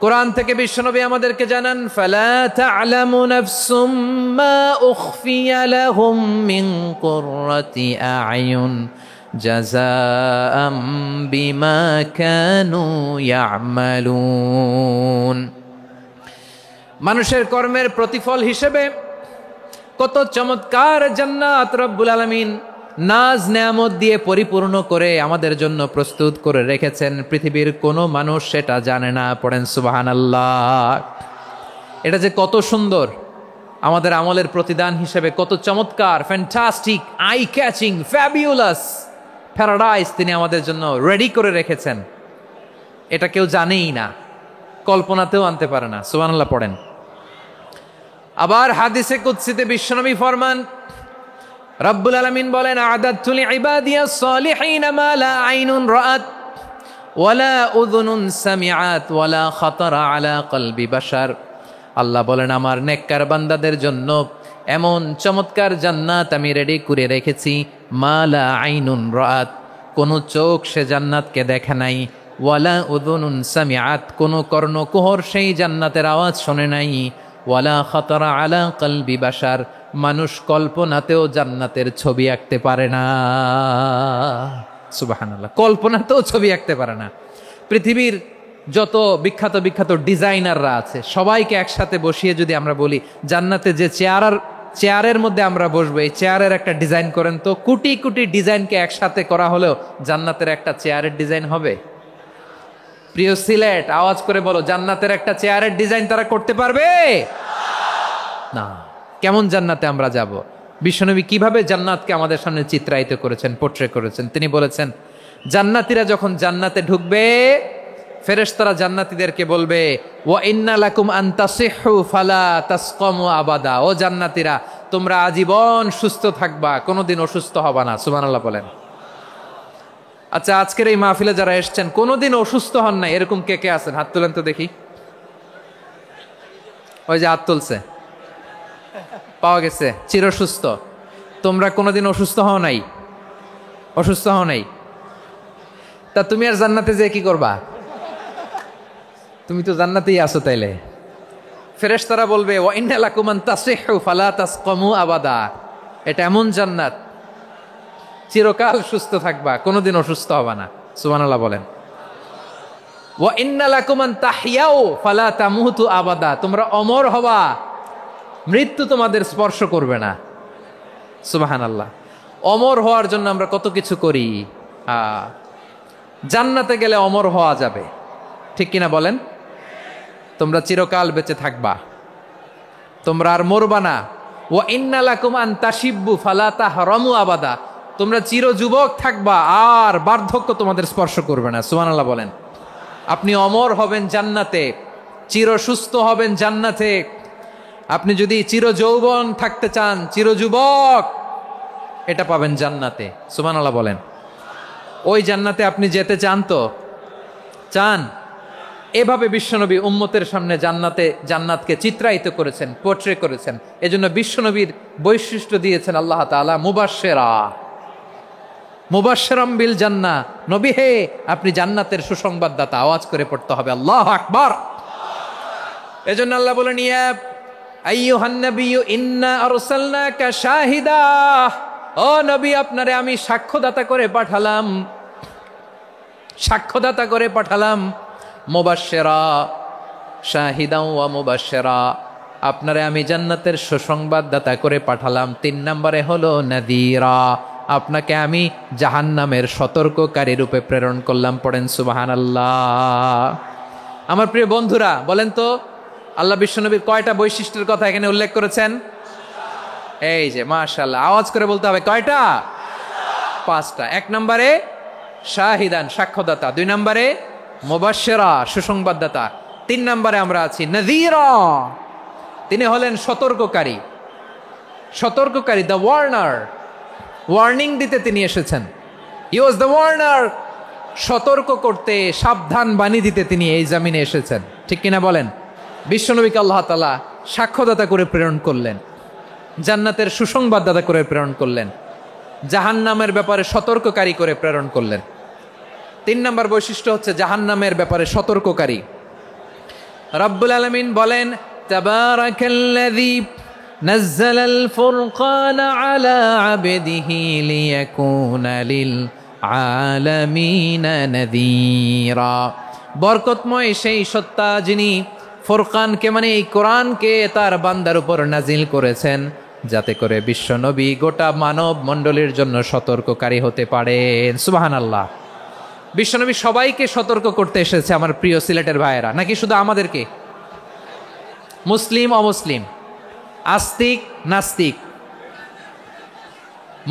কোরআন থেকে বিশ্বনবী আমাদেরকে জানান, ফালা তা'লামু নাফসুম মা উখফিয়া লাহুম মিন কুররাতি আ'য়ুন জাযাআম বিমা কানু ইয়া'মালুন। মানুষের কর্মের প্রতিফল হিসেবে কত চমৎকার জান্নাত রব্বুল আলামিন নাজ নেয়ামত দিয়ে পরিপূর্ণ করে আমাদের জন্য প্রস্তুত করে রেখেছেন। পৃথিবীর কোনো মানুষ সেটা জানে না। পড়েন সুবহানাল্লাহ। এটা যে কত সুন্দর, আমাদের আমলের প্রতিদান হিসেবে কত চমৎকার, fantastic, eye catching, fabulous paradise তিনি আমাদের জন্য রেডি করে রেখেছেন। এটা কেউ জানেই না, কল্পনাতেও আনতে পারে না। সুবহানাল্লাহ পড়েন। আবার হাদিসে কুদসিতে বিশ্বনবী ফরমান, রব্বুল আলামিন বলেন, আ'দাদতু লিইবাদিয়াস সালিহিনা মা লা আইনুন রাআত ওয়ালা উযুনুন সামিআত ওয়ালা খাতারা আলা কলবি বাশার। আল্লাহ বলেন, আমার নেককার বান্দাদের জন্য এমন চমৎকার জান্নাত আমি রেডি করে রেখেছি, মা লা আইনুন রাআত, কোন চোখ সে জান্নাতকে দেখে নাই, ওয়ালা উযুনুন সামিআত, কোন কর্ণকুহর সেই জান্নাতের আওয়াজ শোনে নাই, ওয়ালা খাতারা আলা কলবি বাশার, মানুষ কল্পনাতেও জান্নাতের ছবি আঁকতে পারে না। সুবহানাল্লাহ, কল্পনাতেও ছবি আঁকতে পারে না। পৃথিবীর যত বিখ্যাত বিখ্যাত ডিজাইনাররা আছে সবাইকে একসাথে বসিয়ে যদি আমরা বলি জান্নাতে যে চেয়ারের মধ্যে আমরা বসবো, এই চেয়ারের একটা ডিজাইন করেন তো, কোটি কোটি ডিজাইনকে একসাথে করা হলেও জান্নাতের একটা চেয়ারের ডিজাইন হবে? প্রিয় সিলেট, আওয়াজ করে বলো, জান্নাতের একটা চেয়ারের ডিজাইন তারা করতে পারবে না। কেমন জান্নাতে আমরা যাব? বিশ্বনবী কিভাবে জান্নাতকে আমাদের সামনে চিত্রায়িত করেছেন, পোর্ট্রে করেছেন। তিনি বলেছেন, জান্নাতীরা যখন জান্নাতে ঢুকবে ফেরেশতারা জান্নাতীদেরকে বলবে, ওয়া ইন্না লাকুম আন তাসিহু ফালা তাসকামু আবাদা, ও জান্নাতীরা তোমরা আজীবন সুস্থ থাকবা, কোনোদিন অসুস্থ হবা না। সুবহানাল্লাহ বলেন। আচ্ছা, আজকের এই মাহফিলে যারা এসেছেন কোনোদিন অসুস্থ হন নাই এরকম কে কে আছেন? হাত তুলেন তো দেখি। ওই যে হাত তুলছে, পাওয়া গেছে, চিরসুস্থ। তোমরা কোনোদিন অসুস্থ হও নাই? অসুস্থ হও নাই? তা তুমি আর জান্নাতে যে কি করবা? তুমি তো জান্নাতেই আছো। তাইলে ফেরেশতারা বলবে, ওয়া ইন্না লাকুম আন তাসিহু ফালা তাসকামু আবাদা, এটা এমন জান্নাত চিরকাল সুস্থ থাকবা, কোনোদিন অসুস্থ হবা না। সুবহানাল্লাহ বলেন। ওয়া ইন্না লাকুম আন তাহইয়াও ফালা তামুতু আবাদা, তোমরা অমর হবা, মৃত্যু তোমাদের স্পর্শ করবে না। সুবহানাল্লাহ। অমর হওয়ার জন্য আমরা কত কিছু করি। জান্নাতে গেলে অমর হওয়া যাবে, ঠিক কিনা বলেন? তোমরা চিরকাল বেঁচে থাকবা, তোমরা আর মরবা না। ওয়া ইন্না লাকুম আন তাশিব্বু ফালা তাহরামু আবাদা, তোমরা চির যুবক থাকবা, আর বার্ধক্য তোমাদের স্পর্শ করবে না। সুবহানাল্লাহ বলেন। আপনি অমর হবেন জান্নাতে, চির সুস্থ হবেন জান্নাতে। আপনি যদি চির যৌবন থাকতে চান, চির যুবক, এটা পাবেন জান্নাতে। সুবহানাল্লাহ বলেন। ওই জান্নাতে আপনি যেতে চান তো? চান? এভাবে বিশ্বনবী উম্মতের সামনে জান্নাতকে চিত্রায়িত করেছেন, পোর্ট্রে করেছেন। এজন্য বিশ্বনবীর বৈশিষ্ট্য দিয়েছেন আল্লাহ তাআলা মুবাশশিরাম বিল জান্নাহ। নবী হে, আপনি জান্নাতের সুসংবাদদাতা। আওয়াজ করে পড়তে হবে আল্লাহু আকবার। এজন্য আল্লাহ বলেন, ইয়া আইয়ুহান নাবিয়্যু ইন্না আরসালনাকা শাহিদা, ও নবী, আপনারে আমি সাক্ষ্যদাতা করে পাঠালাম, সাক্ষ্যদাতা করে পাঠালাম। মুবাশশিরা, শাহিদা ওয়া মুবাশশিরা, আপনারে আমি জান্নাতের সুসংবাদদাতা করে পাঠালাম। 3 নম্বরে হলো নাযীরা, আপনাকে আমি জাহান্নামের সতর্ককারী রূপে প্রেরণ করলাম। পড়েন সুবহানাল্লাহ। আমার প্রিয় বন্ধুরা, বলেন তো আল্লাহ বিশ্বনবীর কয়টা বৈশিষ্ট্যের কথা এখানে উল্লেখ করেছেন? এই যে মাশাআল্লাহ, আওয়াজ করে বলতে হবে, কয়টা? 5টা। 1 নম্বরে শাহিদান, সাক্ষ্যদাতা। 2 নম্বরে মুবাশশিরা, সুসংবাদদাতা। 3 নম্বরে আমরা আছি নাযীরা, তিনি হলেন সতর্ককারী। সতর্ককারী, দ্য ওয়ার্নার, ওয়ার্নিং দিতে তিনি এসেছেন। হি ওয়াজ দ্য ওয়ার্নার, সতর্ক করতে, সাবধান বাণী দিতে তিনি এই জামিনে এসেছেন, ঠিক কিনা বলেন? বিশ্বনবীকে আল্লাহ তাআলা সাক্ষ্যদাতা করে প্রেরণ করলেন, জান্নাতের সুসংবাদদাতা করে প্রেরণ করলেন, জাহান্নামের ব্যাপারে সতর্ককারী করে প্রেরণ করলেন। 3 নম্বর বৈশিষ্ট্য হচ্ছে জাহান্নামের ব্যাপারে সতর্ককারী। রব্বুল আলামিন বলেন, তাবারাকাল্লাযী নাজ্জালাল ফুরকানা আলা আবদিহি লিয়াকুনা লিল আলামিনা নাযীরা, বরকতময় সেই সত্তা যিনি ফুরকানকে, মানে এই কোরআনকে তার বান্দার উপর নাজিল করেছেন, যাতে করে বিশ্বনবী গোটা মানব মণ্ডলীর জন্য সতর্ককারী হতে পারেন। সুবহানাল্লাহ। বিশ্বনবী সবাইকে সতর্ক করতে এসেছে, আমার প্রিয় সিলেটের ভাইয়েরা, নাকি শুধু আমাদেরকে? মুসলিম অমুসলিম, আস্তিক নাস্তিক,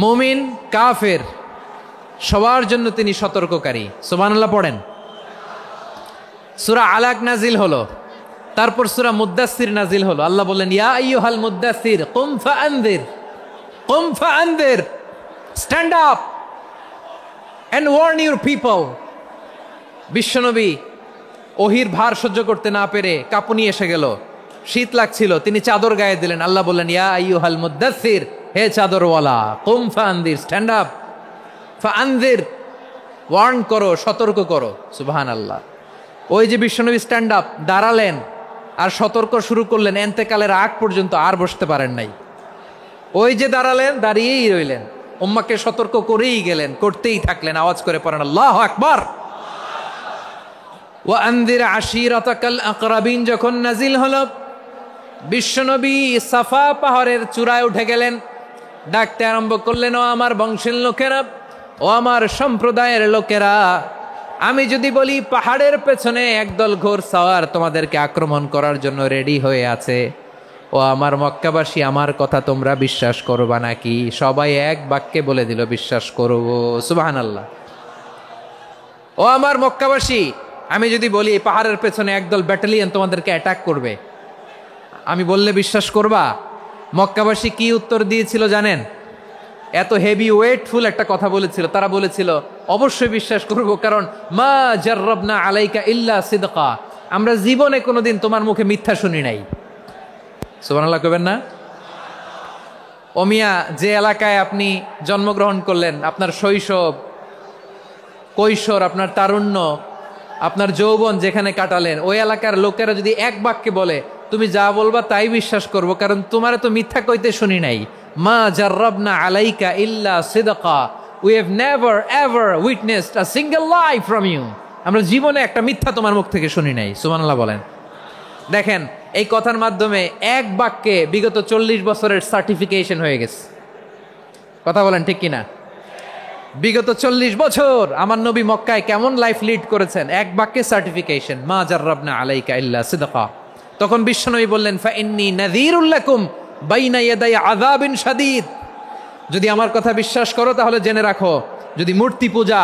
মুমিন কাফের, সবার জন্য তিনি সতর্ককারী। সুবহানাল্লাহ পড়েন। সূরা আলাক নাজিল হলো, তারপর সূরা মুদ্দাসসির নাজিল হলো। আল্লাহ বললেন, ইয়া আইয়ুহাল মুদ্দাসসির কুম ফাআনযির, stand up and warn your people. বিশ্বনবী ওহির ভার সহ্য করতে না পেরে কাঁপুনি এসে গেল, শীত লাগছিল, তিনি চাদর গায়ে দিলেন। আল্লাহ বললেন, ইয়া আইয়ুহাল মুদ্দাসসির, হে চাদরওয়ালা, কুম ফাআনযির, স্ট্যান্ড আপ, ফাআনযির, ওয়ার্ন করো, সতর্ক করো। সুবহানাল্লাহ। ওই যে বিশ্বনবী স্ট্যান্ড আপ, দাঁড়ালেন আর সতর্ক শুরু করলেন, এন্তেকালের আগ পর্যন্ত আর বসতে পারেন নাই। ওই যে দাঁড়ালেন, দাঁড়িয়েই রইলেন, উম্মাকে সতর্ক করেই গেলেন, করতেই থাকলেন। আওয়াজ করে পড়েন আল্লাহু আকবার। ওয়া আনযির আশীরাতাকাল আকরাবিন যখন নাজিল হলো, বিশ্বনবী সাফা পাহাড়ের চূড়ায় উঠে গেলেন, ডাকতে আরম্ভ করলেন, ও আমার বংশের লোকেরা, ও আমার সম্প্রদায়ের লোকেরা, আমি যদি বলি পাহাড়ের পেছনে একদল ঘোড়সাওয়ার তোমাদেরকে আক্রমণ করার জন্য রেডি হয়ে আছে, ও আমার মক্কাবাসী, আমার কথা তোমরা বিশ্বাস করবা নাকি? সবাই এক বাক্যে বলে দিল, বিশ্বাস করব। সুবহানাল্লাহ। ও আমার মক্কাবাসী, আমি যদি বলি পাহাড়ের পেছনে একদল ব্যাটালিয়ন তোমাদেরকে অ্যাটাক করবে, আমি বললে বিশ্বাস করবা? মক্কাবাসী কি উত্তর দিয়েছিল জানেন? এত হেভি ওয়েটফুল একটা কথা বলেছিল। তারা বলেছিল, অবশ্যই বিশ্বাস করব, কারণ মা জাররাবনা আলাইকা ইল্লা সিদকা, আমরা জীবনে কোনোদিন তোমার মুখে মিথ্যা শুনি নাই। সুবহানাল্লাহ কইবেন না? ও মিয়া, যে এলাকায় আপনি জন্মগ্রহণ করলেন, আপনার শৈশব, কৈশোর, আপনার তারুণ্য, আপনার যৌবন যেখানে কাটালেন, ওই এলাকার লোকেরা যদি এক বাক্যে বলে, তুমি যা বলবা তাই বিশ্বাস করব, কারণ তোমারে তো মিথ্যা কইতে শুনি নাই। মা জাররাবনা আলাইকা ইল্লা সিদকা, we have never ever witnessed a single lie from you. আমরা জীবনে একটা মিথ্যা তোমার মুখ থেকে শুনি নাই, সুবহানাল্লাহ বলেন। দেখেন এই কথার মাধ্যমে এক বাক্যে বিগত 40 বছরের সার্টিফিকেশন হয়ে গেছে। কথা বলেন ঠিক কিনা? বিগত 40 বছর আমার নবী মক্কায় কেমন লাইফ লিড করেছেন, এক বাক্যে সার্টিফিকেশন, মা জাররাবনা আলাইকা ইল্লা সিদকা। তখন বিশ্বনবী বললেন, ফা ইন্নী নাযীরুল লাকুম বাইনা ইয়াদাই আযাবিন শাদীদ। যদি আমার কথা বিশ্বাস করো তাহলে জেনে রাখো, যদি মূর্তি পূজা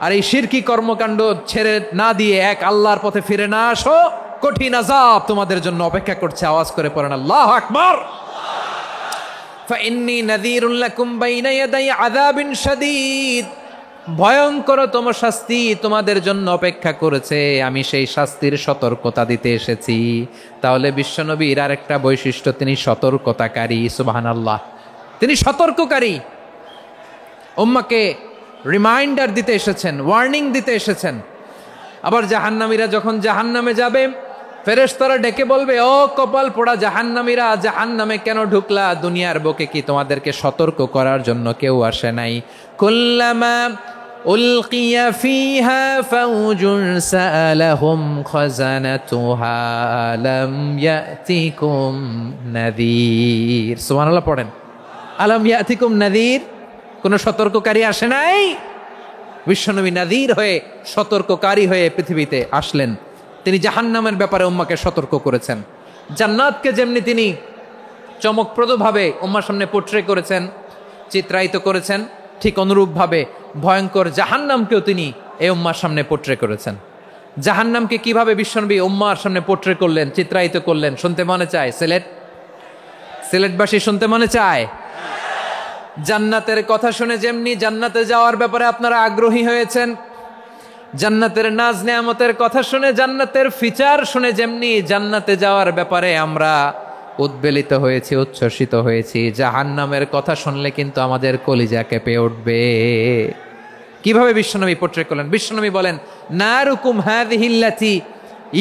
আর এই শিরকি কর্মকাণ্ড ছেড়ে না দিয়ে এক আল্লাহর পথে ফিরে না আসো, কঠিন আযাব তোমাদের জন্য অপেক্ষা করছে। আওয়াজ করে পড়েন আল্লাহু আকবার। ফাইন্নী নাযীরুল লাকুম বাইনা ইয়াদাই আযাবিন শাদীদ। ভয়ঙ্করতম শাস্তি তোমাদের জন্য অপেক্ষা করেছে, আমি সেই শাস্তির সতর্কতা দিতে এসেছি। তাহলে বিশ্বনবীর আরেকটা বৈশিষ্ট্য, তিনি সতর্কতাকারী। সুবহানাল্লাহ, তিনি সতর্ককারী। উম্মাকে রিমাইন্ডার দিতে এসেছেন, ওয়ার্নিং দিতে এসেছেন। আবার জাহান্নামীরা যখন জাহান্নামে যাবে, ফেরেশতারা ডেকে বলবে, ও কপাল পোড়া জাহান্নামীরা, জাহান্নামে কেন ঢুকলা? দুনিয়ার বুকে কি তোমাদেরকে সতর্ক করার জন্য কেউ আসে নাই? কুল্লামা উলকিয়া ফিহা ফাউজুন সাআলাহুম খাজানাতুহা আলাম ইয়াতিকুম নাযীর। সুবহানাল্লাহ পড়েন, আলাম ইয়াতিকুম নাযীর। কোন সতর্ককারী আসে নাই? বিশ্বনবী নাযীর হয়ে, সতর্ককারী হয়ে পৃথিবীতে আসলেন। তিনি জাহান্নামের ব্যাপারে উম্মাকে সতর্ক করেছেন। জান্নাতকে যেমনি তিনি চমকপ্রদভাবে উম্মার সামনে পোট্রে করেছেন, চিত্রায়িত করেছেন, ঠিক অনুরূপভাবে ভয়ঙ্কর জাহান্নামকেও তিনি এই উম্মার সামনে পোট্রে করেছেন। জাহান্নামকে কিভাবে বিশ্বনবী উম্মার সামনে পোট্রে করলেন, চিত্রায়িত করলেন, শুনতে মনে চায়? সিলেটবাসী শুনতে মনে চায়? জান্নাতের কথা শুনে যেমনি জান্নাতে যাওয়ার ব্যাপারে আপনারা আগ্রহী হয়েছেন, জান্নাতের নাজ নেয়ামতের কথা শুনে, জান্নাতের ফিচার শুনে যেমনি জান্নাতে যাওয়ার ব্যাপারে আমরা উদ্বেলিত হয়েছি, উচ্ছ্বসিত হয়েছি, জাহান্নামের কথা শুনলে কিন্তু আমাদের কলিজা কেঁপে উঠবে। কিভাবে বিশ্বনবী পোট্রে করলেন? বিশ্বনবী বলেন, নারুকুম হাযিহিল্লাতী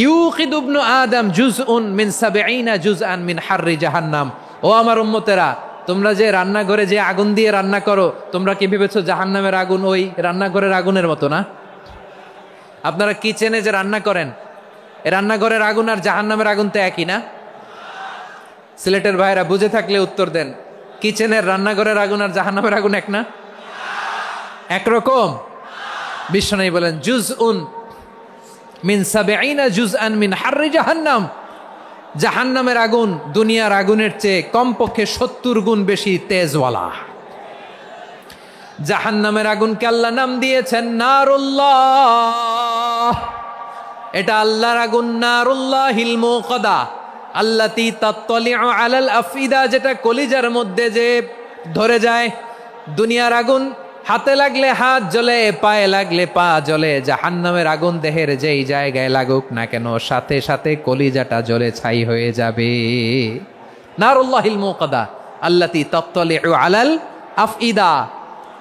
ইউকিদু ইবনু আদম জুজউন মিন ৭০ জুজআন মিন হাররি জাহান্নাম। ও আমার উম্মতেরা, তোমরা যে রান্নাঘরে যে আগুন দিয়ে রান্না করো, তোমরা কি ভেবেছো জাহান্নামের আগুন ওই রান্নাঘরের আগুনের মতো না? আপনারা কিচেনে যে রান্না করেন, এই রান্নাঘরের আগুন আর জাহান্নামের আগুন তো একই না? সিলেটের ভাইরা বুঝে থাকলে উত্তর দেন, কিচেনের রান্নাঘরের আগুন আর জাহান্নামের আগুন এক না? একরকম? বিশ্বনবী বলেন, জুজউন মিন ৭০ জুজআন মিন হাররি জাহান্নাম। জাহান্নামের আগুন দুনিয়ার আগুনের চেয়ে কমপক্ষে ৭০ গুণ বেশি তেজওয়ালা। জাহান্নামের আগুনকে আল্লাহ নাম দিয়েছেন নারুল্লাহ। এটা আল্লাহর আগুন, নারুল্লাহিল মুকাদা আল্লাতী তাত্তালিউ আলাল আফইদা, যেটা কলিজার মধ্যে যে ধরে যায়। দুনিয়ার আগুন হাতে লাগলে হাত জ্বলে, পায়ে লাগলে পা জ্বলে। জাহান্নামের আগুন দেহের যেই জায়গায় লাগুক না কেন, সাথে সাথে কলিজাটা জ্বলে ছাই হয়ে যাবে। নারুল্লাহিল মুকাদা আল্লাতী তাত্তালিউ আলাল আফইদা।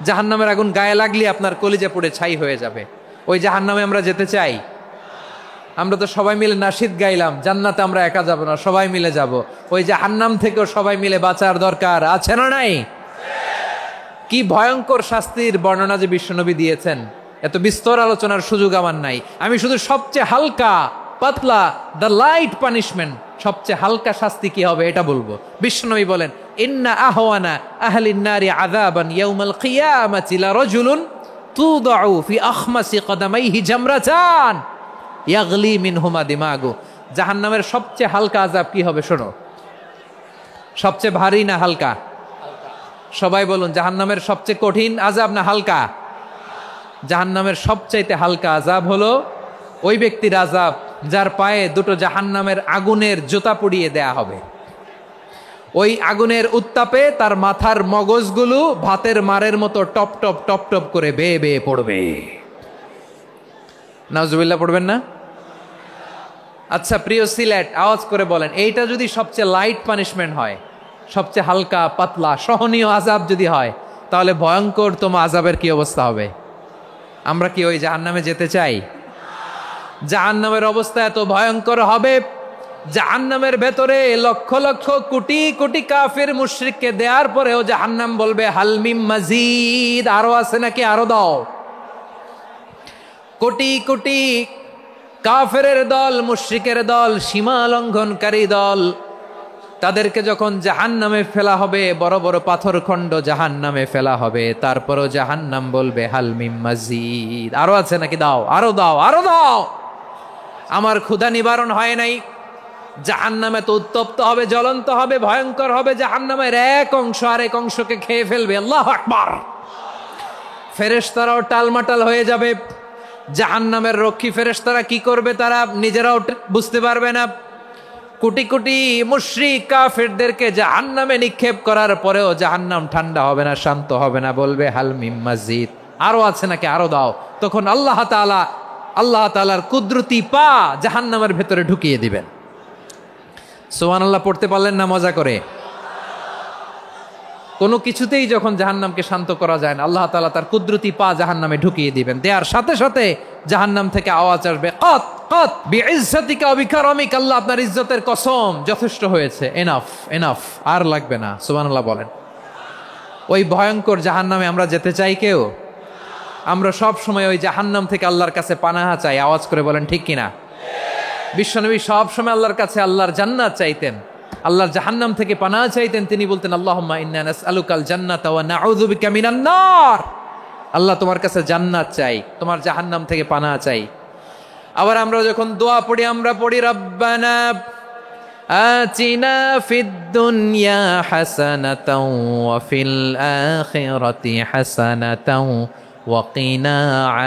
জাহান্নামের আগুন গায়ে লাগলে আপনার কলিজা পুড়ে ছাই হয়ে যাবে। ওই জাহান্নামে আমরা যেতে চাই? আমরা তো সবাই মিলে নাশিদ গাইলাম, জান্নাতে আমরা একা যাব না, সবাই মিলে যাব। ওই জাহান্নাম থেকেও সবাই মিলে বাঁচার দরকার আছে না নাই? কি ভয়ঙ্কর শাস্তির বর্ণনা যে বিশ্বনবী দিয়েছেন, এত বিস্তর আলোচনার সুযোগ আমার নাই। আমি শুধু সবচেয়ে হালকা পাতলা, দ্য লাইট পানিশমেন্ট, সবচেয়ে হালকা শাস্তি কি হবে এটা বলবো। বিশ্বনবী বলেন, ইন্না আহওয়ানা আহলিন নারি আযাবান ইয়াউমাল কিয়ামাতি লারাজুলুন তুদাউ ফি আখমাসি কদামাইহি জামরাতান ইয়াগলি মিনহুমা দিমাগু। জাহান্নামের সবচেয়ে হালকা আযাব কি হবে শোনো। সবচেয়ে ভারী না হালকা? সবাই বলুন, জাহান্নামের সবচেয়ে কঠিন আযাব না হালকা? জাহান্নামের সবচাইতে হালকা আযাব হলো ওই ব্যক্তির আযাব যার পায়ে দুটো জাহান্নামের আগুনের জুতা পরিয়ে দেয়া হবে। ওই আগুনের উত্তাপে তার মাথার মগজগুলো ভাতের মারের মতো টপ টপ টপ টপ করে বেয়ে বেয়ে পড়বে। নাউজুবিল্লাহ পড়বেন না? আচ্ছা প্রিয় সিলেট, আওয়াজ করে বলেন, এইটা যদি সবচেয়ে লাইট পানিশমেন্ট হয়, সবচেয়ে হালকা পাতলা সহনীয় আযাব যদি হয়, তাহলে ভয়ঙ্করতম আযাবের কি অবস্থা হবে? আমরা কি ওই জাহান্নামে যেতে চাই? জাহান্নামের অবস্থা এত ভয়ঙ্কর হবে, জাহান্নামের ভেতরে লক্ষ লক্ষ কোটি কোটি কাফির মুশরিককে দেওয়ার পরেও জাহান্নাম বলবে হালমিম মাজিদ, আরো আছে নাকি, আরো দাও। কোটি কোটি কাফেরের দল, মুশরিকের দল, সীমা লঙ্ঘনকারী দল, তাদেরকে যখন জাহান্নামে ফেলা হবে, বড় বড় পাথরখণ্ড জাহান্নামে ফেলা হবে, তারপরও জাহান্নাম বলবে হাল মিম মাজিদ, আরো আছে নাকি, দাও, আরো দাও, আরো দাও। আমার ক্ষুধা নিবারণ হয় নাই। জাহান্নামে তো উত্তপ্ত হবে, জ্বলন্ত হবে, ভয়ঙ্কর হবে। জাহান্নামের এক অংশ আরেক অংশকে খেয়ে ফেলবে। আল্লাহু আকবার। ফেরেশতারাও টালমাটাল হয়ে যাবে। জাহান্নামের রক্ষী ফেরেশতারা কি করবে তারা নিজেরাও বুঝতে পারবে না। কোটি কোটি মুশরিক কাফেরদেরকে জাহান্নামে নিক্ষেপ করার পরেও জাহান্নাম ঠান্ডা হবে না, শান্ত হবে না, বলবে হাল মিম মাজিদ, আরো আছে নাকি, আরো দাও। তখন আল্লাহ তাআলার কুদরতি পা জাহান্নামের ভেতরে ঢুকিয়ে দিবেন। সুবহানাল্লাহ পড়তে পারলেন না মজা করে? কোনো কিছুতেই যখন জাহান্নামকে শান্ত করা যায় না, আল্লাহ তাআলা তার কুদরতি পা জাহান্নামে ঢুকিয়ে দিবেন। দেওয়ার সাথে সাথে জাহান্নাম থেকে আওয়াজ আসবে, কত কত বিইজ্জাতিকা ওয়া বিকারামিকা, আল্লাহ আপনার ইজ্জতের কসম, যথেষ্ট হয়েছে, এনাফ এনাফ, আর লাগবে না। সুবহানাল্লাহ বলেন। ওই ভয়ঙ্কর জাহান্নামে আমরা যেতে চাই কেউ? আমরা সব সময় ওই জাহান্নাম থেকে আল্লাহর কাছে পানাহা চাই। আওয়াজ করে বলেন ঠিক কিনা? বিশ্বনবী সব সময় আল্লাহর কাছে আল্লাহর জান্নাত চাইতেন, আল্লাহর জাহান্নাম থেকে পানাহা চাইতেন। তিনি বলতেন আল্লাহুম্মা ইন্না নাসআলুকাল জান্নাতা ওয়া নাউযু বিকা মিনান নার। আল্লাহ তোমার কাছে জান্নাত চাই, তোমার জাহান্নাম থেকে পানাহা চাই। আবার আমরা যখন দোয়া পড়ি, আমরা পড়ি রব্বানা আতিনা ফিদ দুনিয়া হাসানাতাও ওয়া ফিল আখিরাতি হাসানাতাও ওয়া কিনা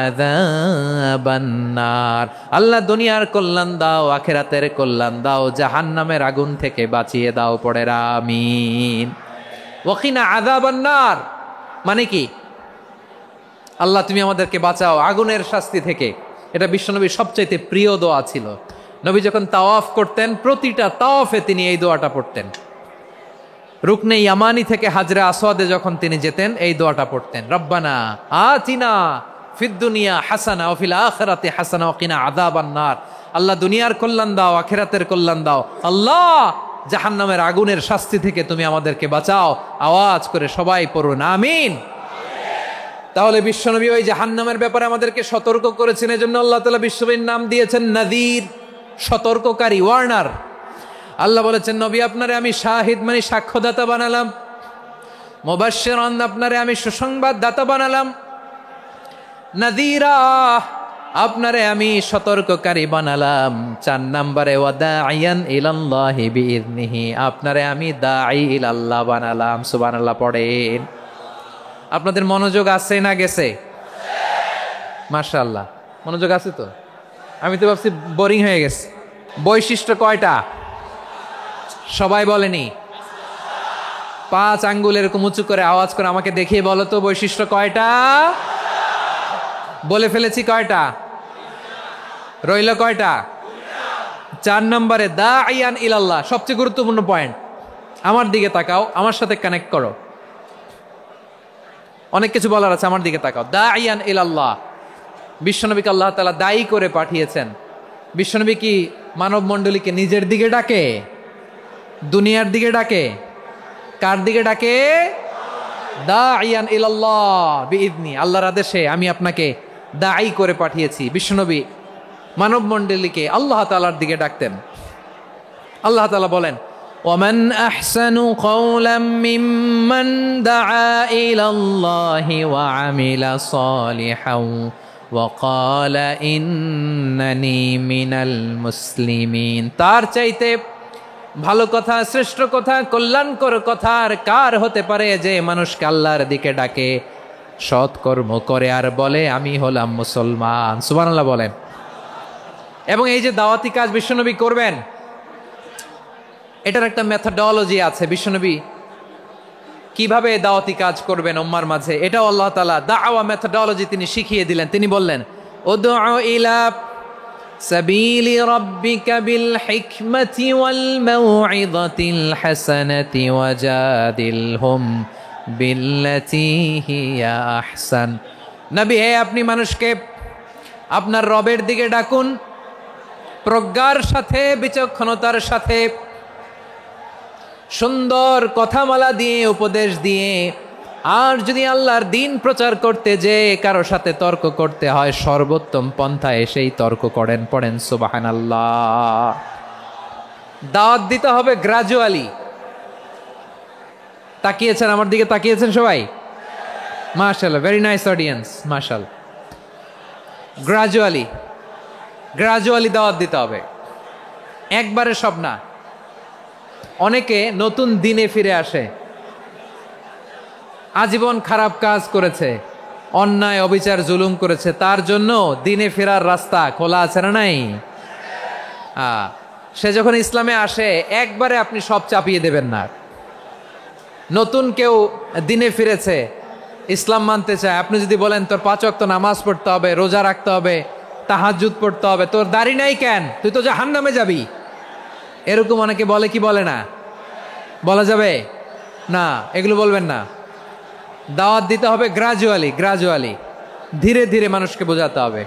আযাবান নার। আল্লাহ দুনিয়ার কল্যাণ দাও, আখিরাতের কল্যাণ দাও, জাহান্নামের আগুন থেকে বাঁচিয়ে দাও। পড়ে আমিন। ওয়া কিনা আযাবান নার মানে কি? আল্লাহ তুমি আমাদেরকে বাঁচাও আগুনের শাস্তি থেকে। এটা বিশ্বনবীর সবচাইতে প্রিয় দোয়া ছিল। নবী যখন তাওয়াফ করতেন, প্রতিটা তাওয়াফে তিনি এই দোয়াটা পড়তেন। রুকনে ইয়ামানি থেকে হাজরে আসওয়াদে যখন তিনি যেতেন, এই দোয়াটা পড়তেন, রব্বানা আতিনা ফিদ দুনিয়া হাসানা ওয়া ফিল আখিরাতি হাসানা ওয়া কিনা আযাবান নার। আল্লাহ দুনিয়ার কল্যাণ দাও, আখিরাতের কল্যাণ দাও। আল্লাহ জাহান্নামের আগুনের শাস্তি থেকে তুমি আমাদেরকে বাঁচাও। আওয়াজ করে সবাই পড়ুন আমিন। তাহলে বিশ্বনবী ওই জাহান্নামের ব্যাপারে আমাদেরকে সতর্ক করেছেন। এজন্য আল্লাহ তাআলা বিশ্বনবীর নাম দিয়েছেন নাযীর, সতর্ককারী, ওয়ার্নার। আল্লাহ বলেছেন নবী আপনারে আমি শাহিদ মানে সাক্ষ্যদাতা বানালাম, মুবাশশিরান আপনারে আমি সুসংবাদ দাতা বানালাম, নাযীরা আপনারে আমি সতর্ককারী বানালাম। 4 নম্বরে ওয়া দাঈয়ান ইলাল্লাহি বিইذনিহি, আপনারে আমি দাঈ ইলাল্লাহ বানালাম। সুবহানাল্লাহ পড়েন। আপনাদের মনোযোগ আছে না গেছে? মাশাআল্লাহ মনোযোগ আছে তো। আমি তো ভাবছি বোরিং হয়ে গেছে। বৈশিষ্ট্য কয়টা সবাই বলেনি? 5 আঙ্গুল এরকম উঁচু করে আওয়াজ করে আমাকে দেখিয়ে বলো তো বৈশিষ্ট্য কয়টা? বলে ফেলেছি কয়টা? রইল কয়টা? 4 নম্বরে দাঈয়ান ইলাল্লাহ, সবচেয়ে গুরুত্বপূর্ণ পয়েন্ট। আমার দিকে তাকাও, আমার সাথে কানেক্ট করো। অনেক কিছু বলার আছে, আমার দিকে তাকাও। দাঈয়ান ইলাল্লাহ, বিশ্বনবীকে আল্লাহ তাআলা দায়ী করে পাঠিয়েছেন। বিশ্বনবী কি মানব মণ্ডলীকে নিজের দিকে ডাকে? দুনিয়ার দিকে ডাকে? কার দিকে ডাকে? দাঈয়ান ইলাল্লাহ বিইذনি, আল্লাহর আদেশে আমি আপনাকে দায়ী করে পাঠিয়েছি। বিশ্বনবী মানব মণ্ডলীকে আল্লাহ তাআলার দিকে ডাকতেন। আল্লাহ তাআলা বলেন ومن أحسن قولا ممن دعا إلى الله وعمل صالحا وقال إنني من المسلمين। তার চাইতে ভালো কথা, শ্রেষ্ঠ কথা, কল্যাণকর কথা আর কার হতে পারে যে মানুষকে আল্লাহর দিকে ডাকে, সৎকর্ম করে আর বলে আমি হলাম মুসলমান। সুবহানাল্লাহ বলেন। এবং এই যে দাওয়াতি কাজ বিশ্বনবী করবেন, এটার একটা মেথডোলজি আছে। বিশ্বনবী কিভাবে দাওয়াতি কাজ করবেন উম্মার মাঝে, এটাও আল্লাহ তাআলা দাওয়া মেথডোলজি তিনি শিখিয়ে দিলেন। তিনি বললেন উদউ ইলা সাবিলি রাব্বিকা বিল হিকমাতি ওয়াল মাউইযাতিল হাসানাতি ওয়াজাদিলহুম বিল্লাতী হিয়া আহসান। নবী হে, আপনি মানুষকে আপনার রবের দিকে ডাকুন প্রজ্ঞার সাথে, বিচক্ষণতার সাথে, সুন্দর কথামালা দিয়ে, উপদেশ দিয়ে, আর যদি আল্লাহর দিন প্রচার করতে যে কারো সাথে তর্ক করতে হয়, সর্বোত্তম পন্থায় সেই তর্ক করেন। পড়েন সুবহানাল্লাহ। দাওয়াত দিতে হবে গ্রাজুয়ালি। তাকিয়েছেন আমার দিকে, তাকিয়েছেন সবাই? মাশাআল্লাহ, ভেরি নাইস অডিয়েন্স, মাশাআল্লাহ। গ্রাজুয়ালি গ্রাজুয়ালি দাওয়াত দিতে হবে, একবারে সব না। অনেকে নতুন দিনে ফিরে আসে, আজীবন খারাপ কাজ করেছে, অন্যায় অবিচার জুলুম করেছে, তার জন্য দিনে ফেরার রাস্তা খোলা আছে না নাই? সে যখন ইসলামে আসে একবারে আপনি সব চাপিয়ে দেবেন না। নতুন কেউ দিনে ফিরেছে, ইসলাম মানতে চায়, আপনি যদি বলেন তোর 5 ওয়াক্ত নামাজ পড়তে হবে, রোজা রাখতে হবে, তাহাজ্জুদ পড়তে হবে, তোর দাড়ি নাই কেন, তুই তো জাহান্নামে যাবি, এরকম অনেকে বলে কি বলে না? বলা যাবে না, এগুলো বলবেন না। দাওয়াত দিতে হবে গ্রাজুয়ালি, ধীরে ধীরে মানুষকে বোঝাতে হবে।